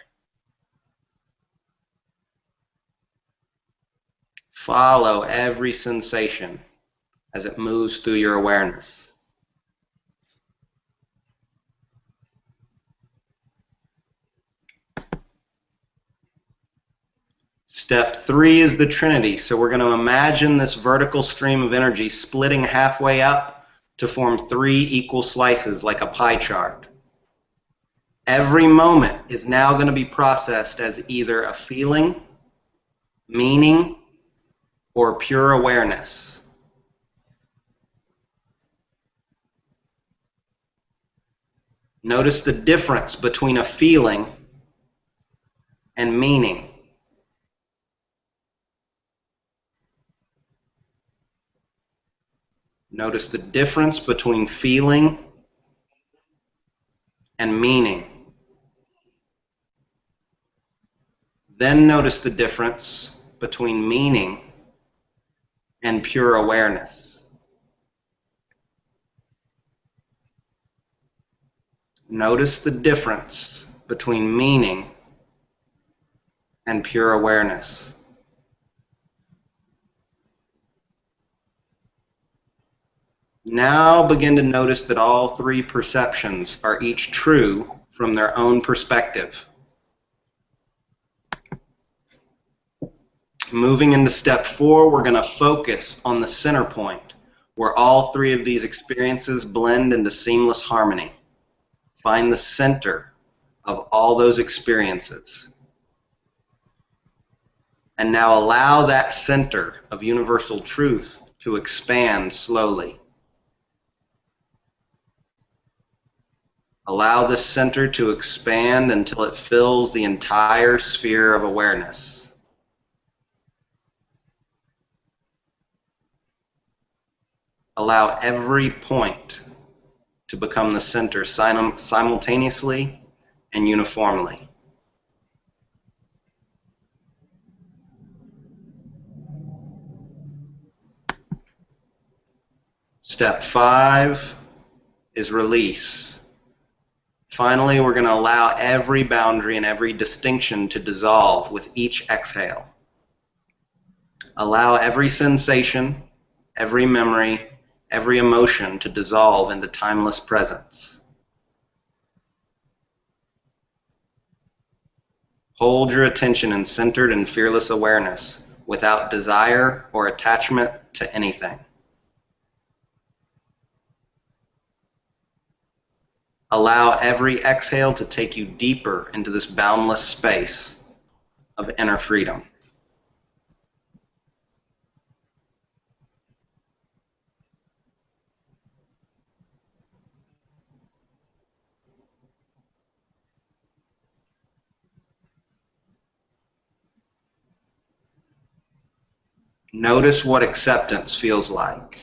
Follow every sensation as it moves through your awareness. Step 3 is the Trinity. So we're going to imagine this vertical stream of energy splitting halfway up to form 3 equal slices like a pie chart. Every moment is now going to be processed as either a feeling, meaning, or pure awareness. Notice the difference between a feeling and meaning. Notice the difference between feeling and meaning. Then notice the difference between meaning and pure awareness. Notice the difference between meaning and pure awareness. Now begin to notice that all 3 perceptions are each true from their own perspective. Moving into step 4, we're going to focus on the center point, where all 3 of these experiences blend into seamless harmony. Find the center of all those experiences. And now allow that center of universal truth to expand slowly. Allow this center to expand until it fills the entire sphere of awareness. Allow every point to become the center simultaneously and uniformly. Step 5 is release. Finally, we're going to allow every boundary and every distinction to dissolve with each exhale. Allow every sensation, every memory, every emotion to dissolve into timeless presence. Hold your attention in centered and fearless awareness without desire or attachment to anything. Allow every exhale to take you deeper into this boundless space of inner freedom. Notice what acceptance feels like.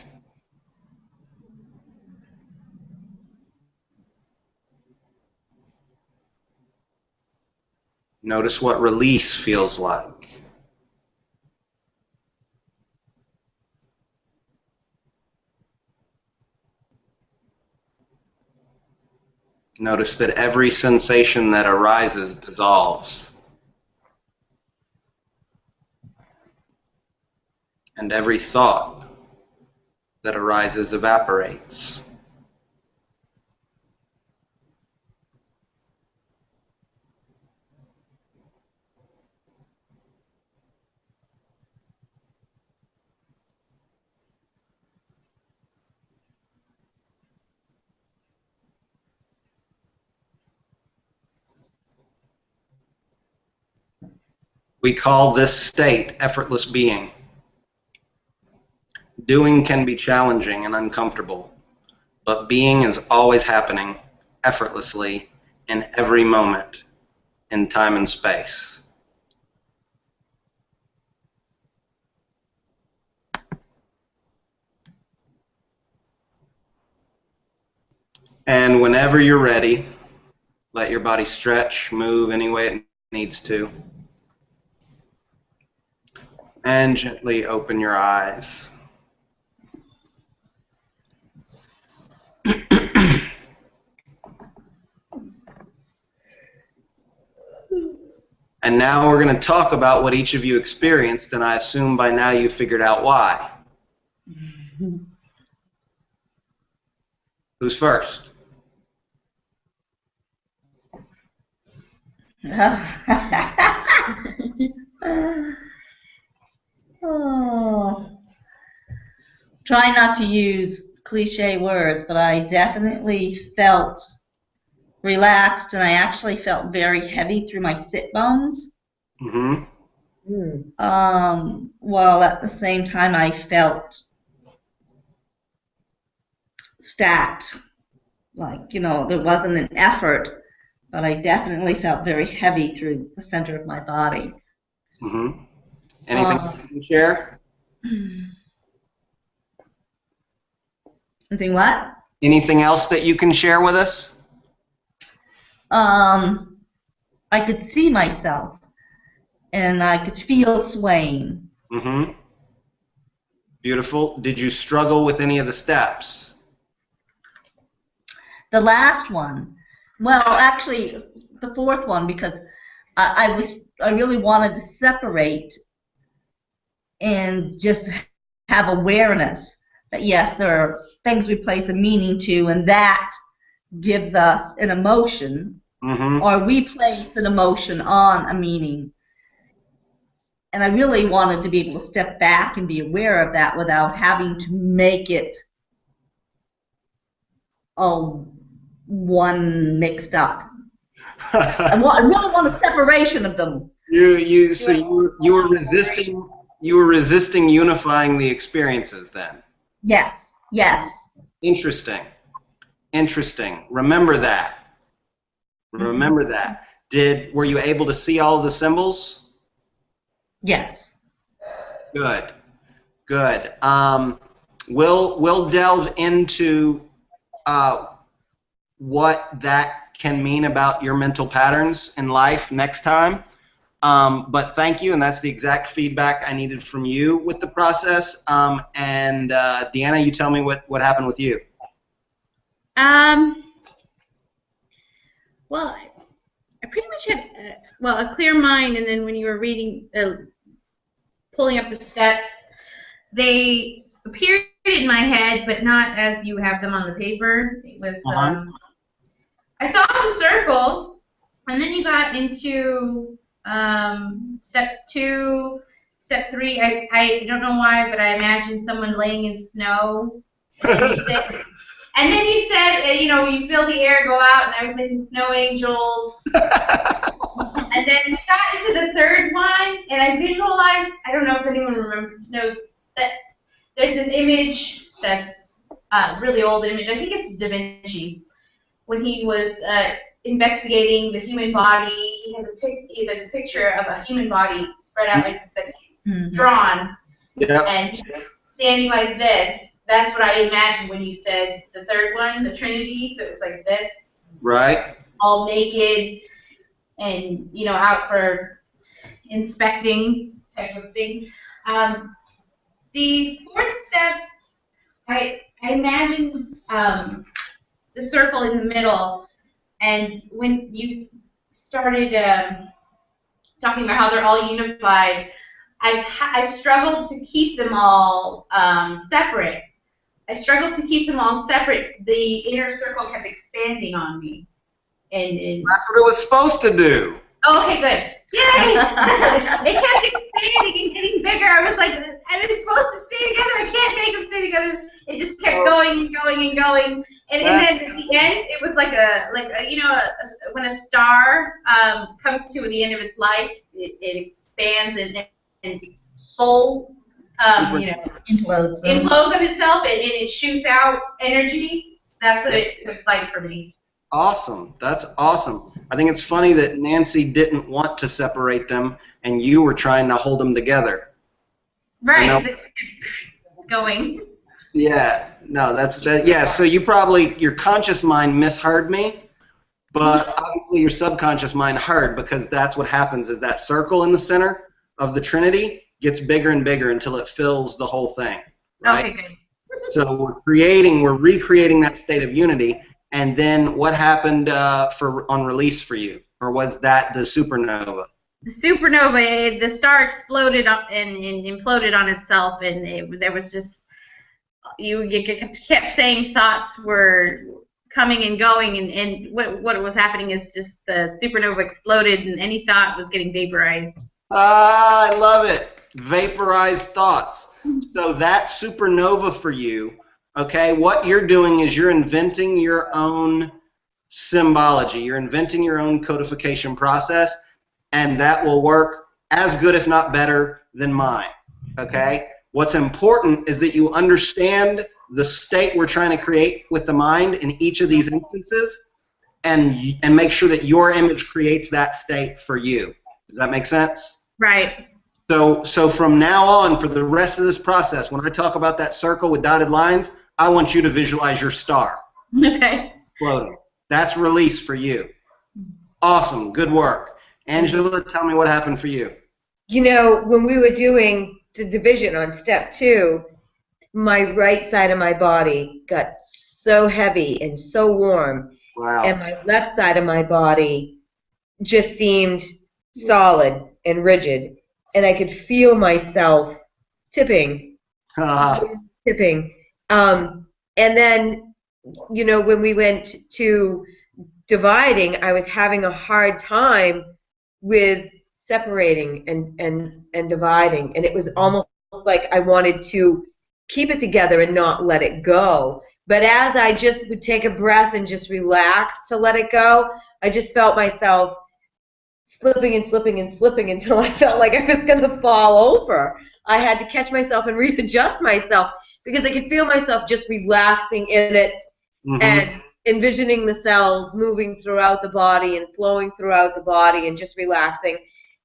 Notice what release feels like. Notice that every sensation that arises dissolves. And every thought that arises evaporates. We call this state effortless being. Doing can be challenging and uncomfortable, but being is always happening effortlessly in every moment in time and space. And whenever you're ready, let your body stretch, move any way it needs to, and gently open your eyes. And now we're going to talk about what each of you experienced, and I assume by now you figured out why. Who's first? Oh. Try not to use cliche words, but I definitely felt relaxed, and I actually felt very heavy through my sit bones. Mm-hmm. While at the same time I felt stacked. Like, there wasn't an effort, but I definitely felt very heavy through the center of my body. Mm-hmm. Anything you can share? Anything what? Anything else that you can share with us? I could see myself, and I could feel swaying. Mm-hmm. Beautiful. Did you struggle with any of the steps? The last one, well, actually, the fourth one, because I really wanted to separate and just have awareness that yes, there are things we place a meaning to, and that gives us an emotion, or we place an emotion on a meaning. And I really wanted to be able to step back and be aware of that without having to make it all one mixed up. I really want a separation of them. You were resisting unifying the experiences then. Yes. Interesting. Remember that. Remember that. Were you able to see all of the symbols? Yes. Good. We'll delve into what that can mean about your mental patterns in life next time. But thank you, and that's the exact feedback I needed from you with the process. And Deanna, you tell me what happened with you. Well, I pretty much had a clear mind, and then when you were reading, pulling up the steps, they appeared in my head, but not as you have them on the paper. It was I saw the circle, and then you got into step 2, step 3. I don't know why, but I imagined someone laying in snow. And then you said, you feel the air go out, and I was making snow angels. And then we got into the third one, and I visualized, I don't know if anyone knows, that there's an image that's a really old image. I think it's Da Vinci. When he was investigating the human body, there's a picture of a human body spread out like this that he's drawn. Yeah. And he's standing like this. That's what I imagined when you said the third one, the Trinity. So it was like this. Right. All naked and, out for inspecting type of thing. The fourth step, I imagined the circle in the middle, and when you started talking about how they're all unified, I struggled to keep them all separate. The inner circle kept expanding on me. And that's what it was supposed to do. Oh, okay, good. Yay! It kept expanding and getting bigger. I was like, are they supposed to stay together? I can't make them stay together. It just kept going and going and going. And then at the end, it was like when a star comes to the end of its life, it expands and folds, Implodes. implodes on itself, and it shoots out energy. That's what it was like for me. Awesome. That's awesome. I think it's funny that Nancy didn't want to separate them, and you were trying to hold them together. Right. Going. Yeah. No, that's that. Yeah. So your conscious mind misheard me, but obviously your subconscious mind heard, because that's what happens. Is that circle in the center of the Trinity gets bigger and bigger until it fills the whole thing. Right? Okay, good. So we're recreating that state of unity. And then what happened on release for you? Or was that the supernova? The supernova, the star exploded up and imploded on itself, and there was just, you kept saying thoughts were coming and going, and what was happening is just the supernova exploded, and any thought was getting vaporized. Ah, I love it. Vaporized thoughts. So that supernova for you, okay, what you're doing is you're inventing your own symbology. You're inventing your own codification process, and that will work as good, if not better, than mine, okay? What's important is that you understand the state we're trying to create with the mind in each of these instances, and make sure that your image creates that state for you. Does that make sense? Right. So from now on, for the rest of this process, when I talk about that circle with dotted lines, I want you to visualize your star. Okay. Floating. That's release for you. Awesome. Good work. Angela, tell me what happened for you. You know, when we were doing the division on step 2, my right side of my body got so heavy and so warm. Wow. And my left side of my body just seemed solid and rigid. And I could feel myself tipping. Tipping. And then, you know, when we went to dividing, I was having a hard time with separating and dividing. And it was almost like I wanted to keep it together and not let it go. But as I just would take a breath and just relax to let it go, I just felt myself slipping and slipping and slipping until I felt like I was going to fall over. I had to catch myself and readjust myself because I could feel myself just relaxing in it and envisioning the cells moving throughout the body and flowing throughout the body and just relaxing.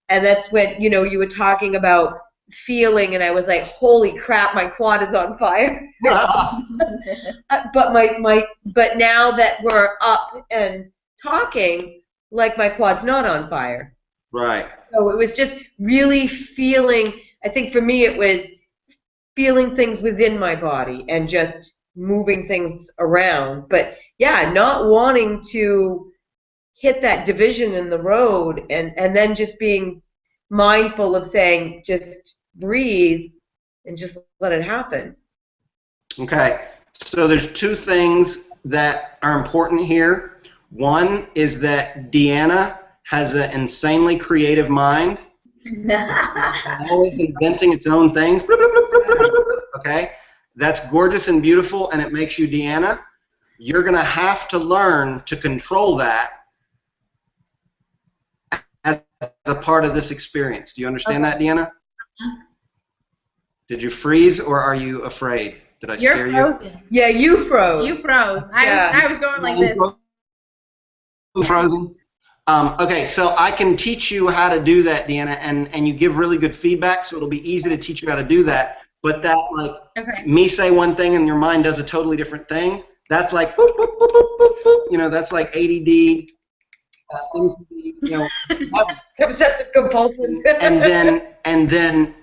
And that's when, you know, you were talking about feeling, and I was like, holy crap, my quad is on fire. But now that we're up and talking, like, my quad's not on fire. Right. So it was just really feeling, I think for me it was feeling things within my body and just moving things around. But yeah, not wanting to hit that division in the road, and then just being mindful of saying, just breathe and just let it happen. Okay. So there's 2 things that are important here. One is that Deanna has an insanely creative mind. Always inventing its own things. Okay? That's gorgeous and beautiful, and it makes you Deanna. You're going to have to learn to control that as a part of this experience. Do you understand that, Deanna? Did you freeze, or are you afraid? Did I scare you? You're frozen. Yeah, you froze. You froze. I was going like this. Frozen? Okay, so I can teach you how to do that, Deanna, and you give really good feedback, so it'll be easy to teach you how to do that. But that, like, me say one thing and your mind does a totally different thing, that's like, boop, boop, boop, boop, boop, boop. You know, that's like ADD, Obsessive compulsive. and then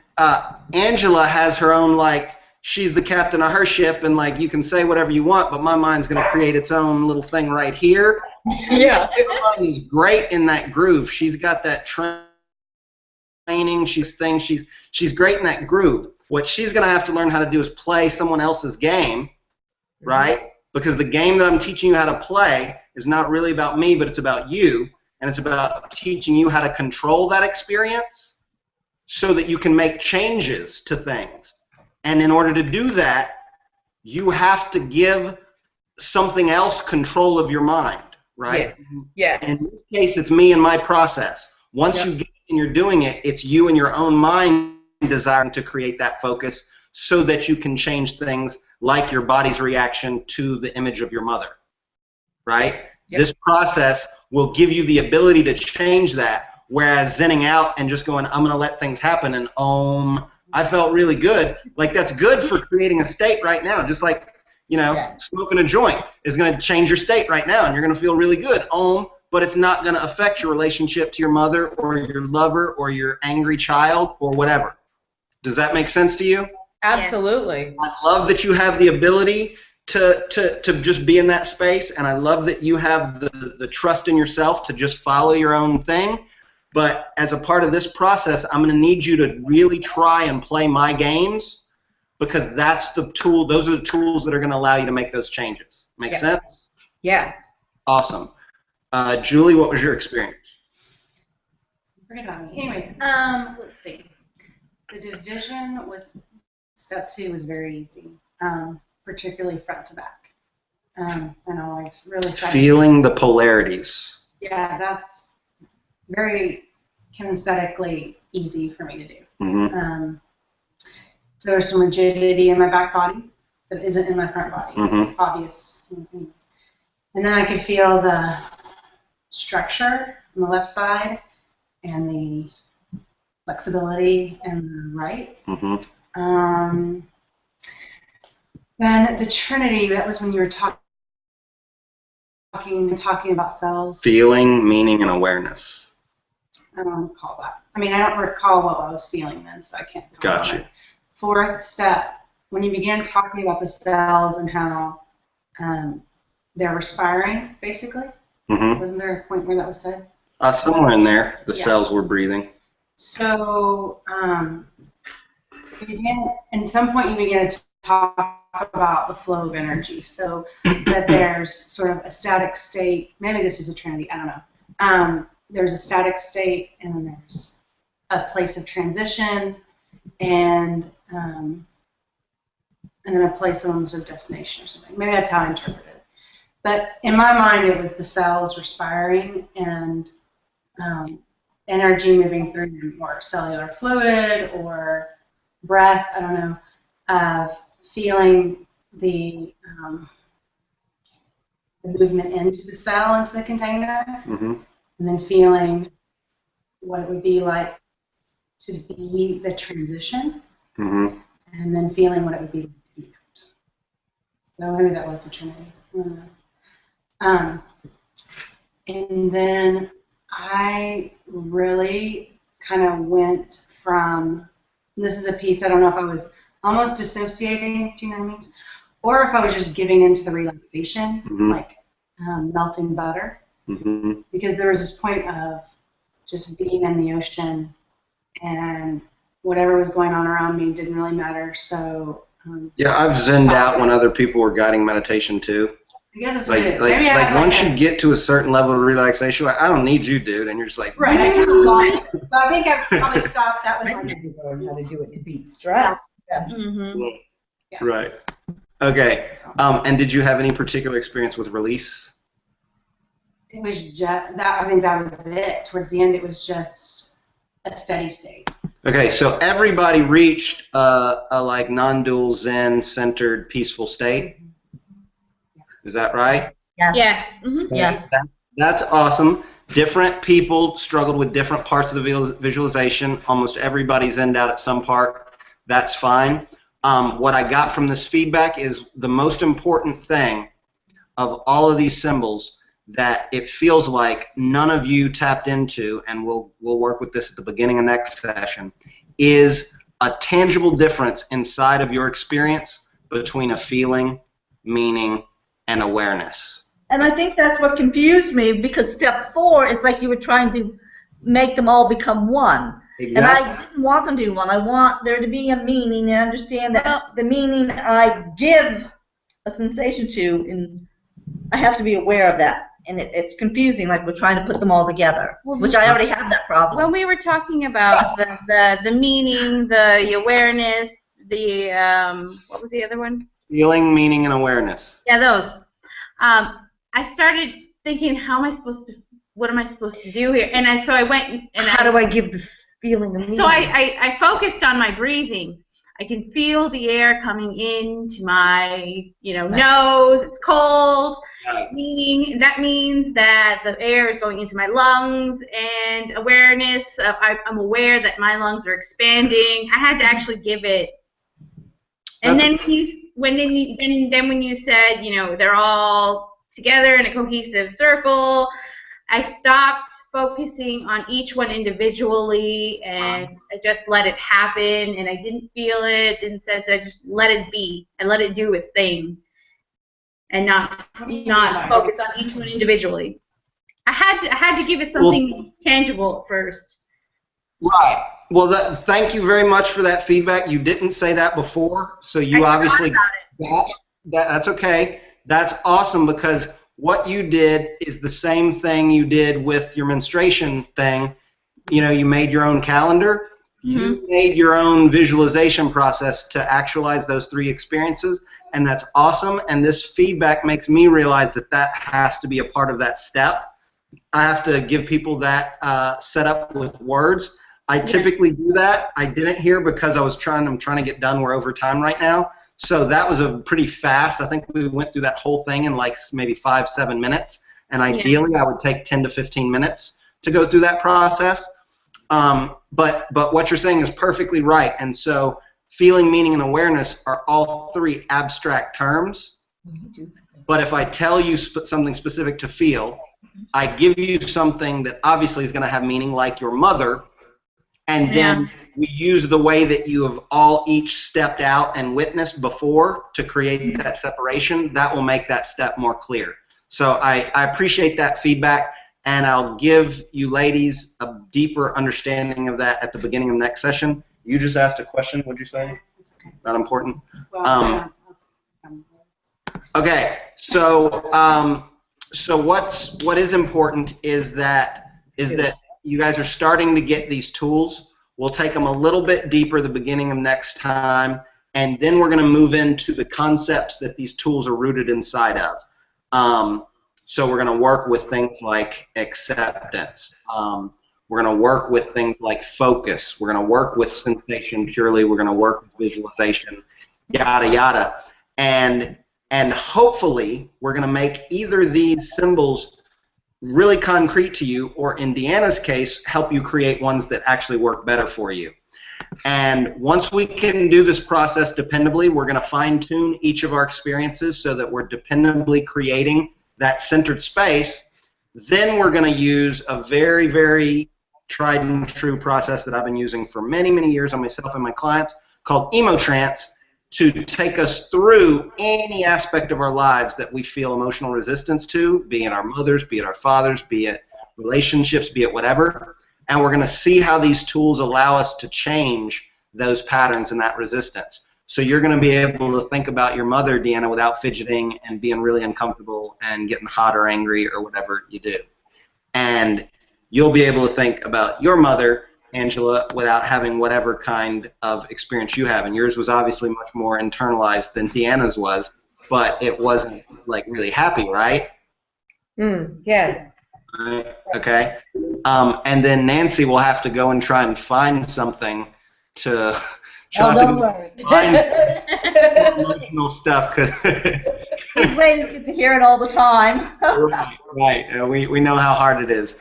Angela has her own, like, she's the captain of her ship, and, like, you can say whatever you want, but my mind's going to create its own little thing right here. Yeah. My mind is great in that groove. She's got that training. She's great in that groove. What she's going to have to learn how to do is play someone else's game, right? Because the game that I'm teaching you how to play is not really about me, but it's about you, and it's about teaching you how to control that experience so that you can make changes to things. And in order to do that, you have to give something else control of your mind, right? Yeah. In this case, it's me and my process. Once you get it and you're doing it, it's you and your own mind desiring to create that focus so that you can change things like your body's reaction to the image of your mother, right? Yep. This process will give you the ability to change that, whereas zenning out and just going, I'm going to let things happen and I felt really good. Like, that's good for creating a state right now, just like, smoking a joint is going to change your state right now, and you're going to feel really good. But it's not going to affect your relationship to your mother or your lover or your angry child or whatever. Does that make sense to you? Absolutely. I love that you have the ability to just be in that space, and I love that you have the trust in yourself to just follow your own thing. But as a part of this process, I'm going to need you to really try and play my games, because that's the tool. Those are the tools that are going to allow you to make those changes. Make sense? Yes. Awesome. Julie, what was your experience? Forget about me. Anyways, let's see. The division with step 2 was very easy, particularly front to back. And always really feeling the polarities. Yeah, that's very kinesthetically easy for me to do. Mm-hmm. So there's some rigidity in my back body that isn't in my front body. Mm-hmm. It's obvious. And then I could feel the structure on the left side and the flexibility in the right. Mm-hmm. Then the Trinity, that was when you were talking about cells. Feeling, meaning, and awareness. I don't recall that. I mean, I don't recall what I was feeling then, so I can't comment. Gotcha. 4th step, when you began talking about the cells and how they're respiring, basically. Mm-hmm. Wasn't there a point where that was said? Somewhere in there, the cells were breathing. So, at some point you began to talk about the flow of energy. So that there's sort of a static state. Maybe this was a Trinity. I don't know. There's a static state, and then there's a place of transition, and then a place almost of destination or something. Maybe that's how I interpret it. But in my mind, it was the cells respiring and energy moving through them, or cellular fluid or breath, I don't know, feeling the movement into the cell, into the container, Mm-hmm. and then feeling what it would be like to be the transition, Mm-hmm. and then feeling what it would be like to be out. So maybe that was the Trinity. I don't know. And then I really kind of went from, this is a piece, I don't know if I was almost dissociating, do you know what I mean? Or if I was just giving into the relaxation, Mm-hmm. like melting butter. Mm-hmm. Because there was this point of just being in the ocean, and whatever was going on around me didn't really matter. So Yeah, I've zenned out when other people were guiding meditation too. I guess that's what it is. Like Maybe I had once like you get to a certain level of relaxation, like, I don't need you, dude, and you're just like, right, I kind of lost it. So I think I probably stopped. That was I my need to learn how to do it to beat stress. Mm-hmm. Yeah. Right. Okay. And did you have any particular experience with release? It was just that. I think that was it. Towards the end, it was just a steady state. Okay, so everybody reached a like non-dual Zen-centered peaceful state. Is that right? Yes. Mm-hmm. Yes. That's awesome. Different people struggled with different parts of the visualization. Almost everybody zenned out at some part. That's fine. What I got from this feedback is the most important thing of all of these symbols that it feels like none of you tapped into, and we'll work with this at the beginning of next session, is a tangible difference inside of your experience between a feeling, meaning, and awareness. And I think that's what confused me, because step 4 is like you were trying to make them all become one. Exactly. And I didn't want them to be one. I want there to be a meaning, and understand that the meaning I give a sensation to, and I have to be aware of that. And it's confusing, like we're trying to put them all together, which I already have that problem. When we were talking about the meaning, the awareness, the what was the other one? Feeling, meaning, and awareness. Yeah, those. I started thinking, how am I supposed to what am I supposed to do here? And so I went and How do I give the feeling of meaning? So I focused on my breathing. I can feel the air coming into my, nose. It's cold. Meaning that means that the air is going into my lungs, and awareness. I'm aware that my lungs are expanding. I had to actually give it. And then when you said, they're all together in a cohesive circle, I stopped focusing on each one individually, and I just let it happen, and I didn't feel it, didn't sense it. I just let it be. I let it do its thing, and not focus on each one individually. I had to give it something tangible first. Right. Well, thank you very much for that feedback. You didn't say that before, so you obviously that's okay. That's awesome, because what you did is the same thing you did with your menstruation thing. You made your own calendar. You made your own visualization process to actualize those 3 experiences, and that's awesome. And this feedback makes me realize that has to be a part of that step. I have to give people that set up with words. I typically do that. I didn't here because I'm trying to get done. We're over time right now. So that was a pretty fast. I think we went through that whole thing in like maybe 5-7 minutes. And ideally, I would take 10 to 15 minutes to go through that process. But what you're saying is perfectly right. And so feeling, meaning, and awareness are all 3 abstract terms. But if I tell you something specific to feel, I give you something that obviously is going to have meaning, like your mother, and then we use the way that you have all each stepped out and witnessed before to create that separation. That will make that step more clear. So I appreciate that feedback, and I'll give you ladies a deeper understanding of that at the beginning of the next session. You just asked a question. What'd you say? It's okay. Not important? Well, okay, so what is important is that you guys are starting to get these tools. We'll take them a little bit deeper the beginning of next time, and then we're going to move into the concepts that these tools are rooted inside of. So we're going to work with things like acceptance. We're going to work with things like focus. We're going to work with sensation purely. We're going to work with visualization, yada, yada. And hopefully we're going to make either these symbols really concrete to you, or in Deanna's case, help you create ones that actually work better for you. And once we can do this process dependably, we're going to fine-tune each of our experiences so that we're dependably creating that centered space. Then we're going to use a very, very tried and true process that I've been using for many, many years on myself and my clients, called emotrance, to take us through any aspect of our lives that we feel emotional resistance to, be it our mothers, be it our fathers, be it relationships, be it whatever. And we're going to see how these tools allow us to change those patterns and that resistance. So you're going to be able to think about your mother, Deanna, without fidgeting and being really uncomfortable and getting hot or angry or whatever you do. And you'll be able to think about your mother, Angela, without having whatever kind of experience you have. And yours was obviously much more internalized than Deanna's was, but it wasn't like really happy, right? Yes. Right. Okay. And then Nancy will have to go and try and find something to Don't worry. find emotional stuff, because He's waiting to hear it all the time. right. We know how hard it is.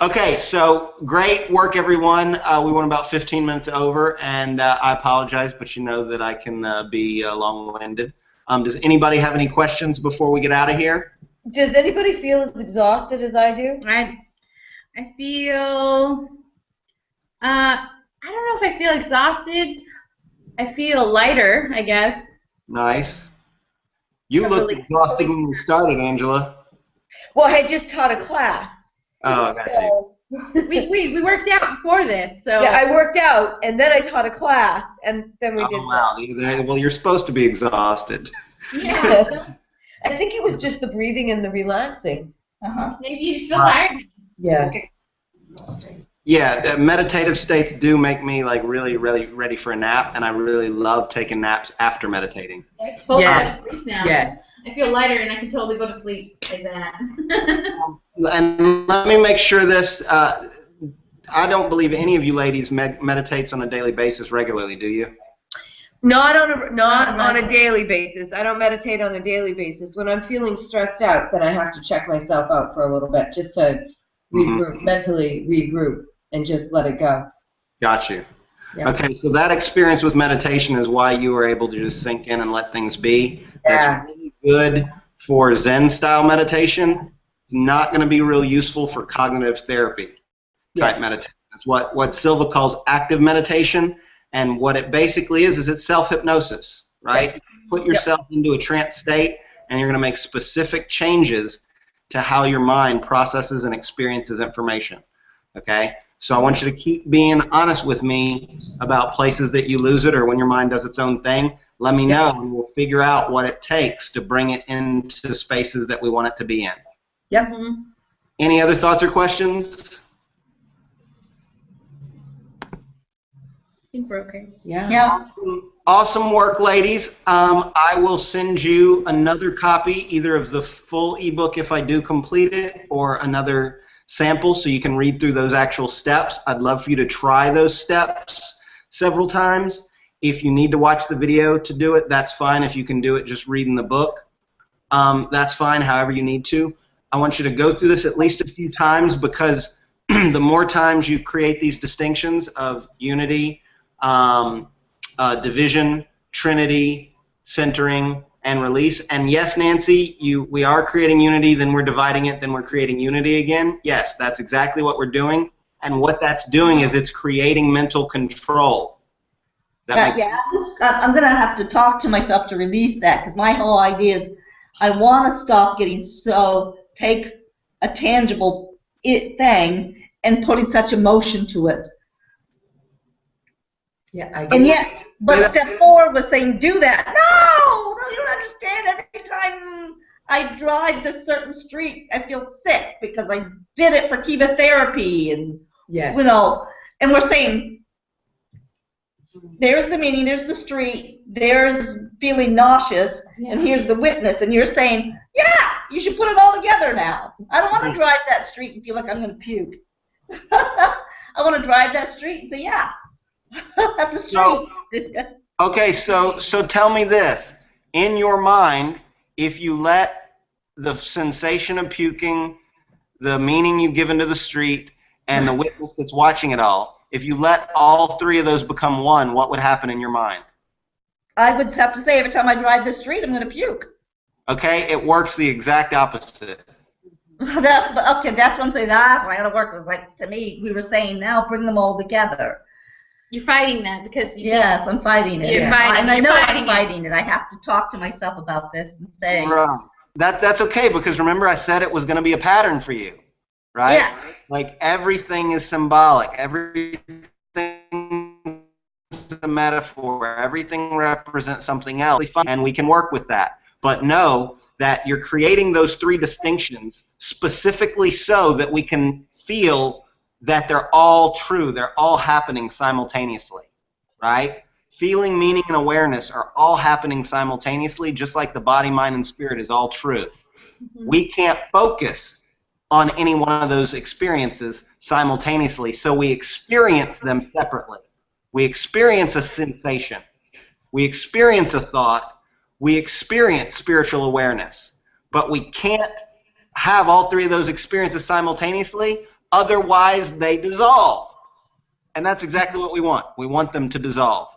Okay, so great work, everyone. We went about 15 minutes over, and I apologize, but you know that I can be long-winded. Does anybody have any questions before we get out of here? Does anybody feel as exhausted as I do? I feel, I don't know if I feel exhausted. I feel lighter, I guess. Nice. You looked exhausted when you started, Angela. Well, I just taught a class. Oh, okay. So, we worked out before this, so. yeah, I worked out, and then I taught a class, and then we did. Wow. Well, you're supposed to be exhausted. Yeah. I think it was just the breathing and the relaxing. Maybe you just feel tired. Yeah. Okay. Yeah, meditative states do make me like really, really ready for a nap, and I really love taking naps after meditating. I totally have to sleep now. Yes. I feel lighter, and I can totally go to sleep like that. And let me make sure this. I don't believe any of you ladies meditates on a daily basis regularly, do you? Not on a daily basis. I don't meditate on a daily basis. When I'm feeling stressed out, then I have to check myself out for a little bit just to regroup, mentally regroup, and just let it go. Got you. Yeah. Okay, so that experience with meditation is why you were able to just sink in and let things be. Yeah. That's really good for Zen-style meditation. Not going to be real useful for cognitive therapy type meditation. That's what Silva calls active meditation, and what it basically is it's self-hypnosis, right? Yes. Put yourself into a trance state, and you're going to make specific changes to how your mind processes and experiences information, okay? So I want you to keep being honest with me about places that you lose it or when your mind does its own thing. Let me know, and we'll figure out what it takes to bring it into spaces that we want it to be in. Yep. Any other thoughts or questions? I think we're okay. Yeah. Awesome work, ladies. I will send you another copy, either of the full ebook if I do complete it, or another sample so you can read through those actual steps. I'd love for you to try those steps several times. If you need to watch the video to do it, that's fine. If you can do it just reading the book, that's fine, however you need to. I want you to go through this at least a few times, because the more times you create these distinctions of unity, division, trinity, centering, and release. And yes, Nancy, we are creating unity, then we're dividing it, then we're creating unity again. Yes, that's exactly what we're doing. And what that's doing is it's creating mental control. I'm going to have to talk to myself to release that, because my whole idea is I want to stop getting take a tangible thing and putting such emotion to it. Yeah, And yet, but step 4 was saying do that. No, you don't understand. Every time I drive this certain street, I feel sick because I did it for chemotherapy, and and we're saying there's the meaning, there's the street, there's feeling nauseous, and here's the witness, and you're saying, yeah, you should put it all together now. I don't want to drive that street and feel like I'm going to puke. I want to drive that street and say, yeah. That's a street. Okay, so tell me this. In your mind, if you let the sensation of puking, the meaning you've given to the street, and the witness that's watching it all, if you let all 3 of those become one, what would happen in your mind? I would have to say every time I drive this street, I'm going to puke. Okay, it works the exact opposite. That's what I'm saying. That's why it works. It's like, to me, we were saying now bring them all together. You're fighting that because yes, I'm fighting it. You're fighting, I know I'm fighting it. I have to talk to myself about this and say. Right. That's okay, because remember I said it was going to be a pattern for you, right? Yeah. Like everything is symbolic. Everything is a metaphor. Everything represents something else, and we can work with that. But know that you're creating those 3 distinctions specifically so that we can feel that they're all true, they're all happening simultaneously, right? Feeling, meaning, and awareness are all happening simultaneously, just like the body, mind, and spirit is all true. We can't focus on any one of those experiences simultaneously, so we experience them separately. We experience a sensation. We experience a thought. We experience spiritual awareness. But we can't have all 3 of those experiences simultaneously. Otherwise, they dissolve. And that's exactly what we want. We want them to dissolve.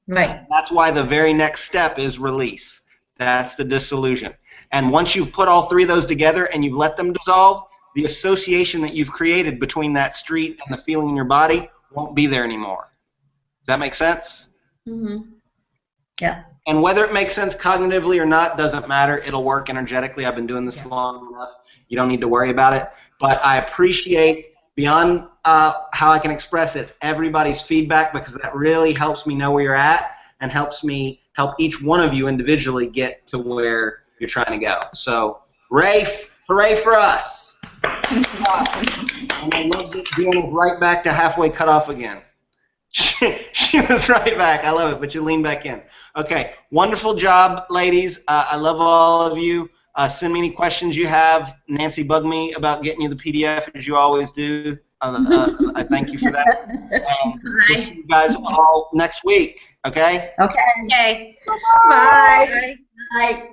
Right. That's why the very next step is release. That's the dissolution. And once you've put all 3 of those together and you've let them dissolve, the association that you've created between that street and the feeling in your body won't be there anymore. Does that make sense? Mm-hmm. Yeah. And whether it makes sense cognitively or not doesn't matter. It'll work energetically. I've been doing this long enough. You don't need to worry about it. But I appreciate, beyond how I can express it, everybody's feedback, because that really helps me know where you're at and helps me help each one of you individually get to where you're trying to go. So, Rafe, hooray for us. And I love that Deanna's right back to halfway cut off again. She was right back. I love it, but you lean back in. Okay, wonderful job, ladies. I love all of you. Send me any questions you have. Nancy, bug me about getting you the PDF as you always do. I thank you for that. We'll see you guys all next week. Okay? Okay. Okay. Bye. Bye. Bye.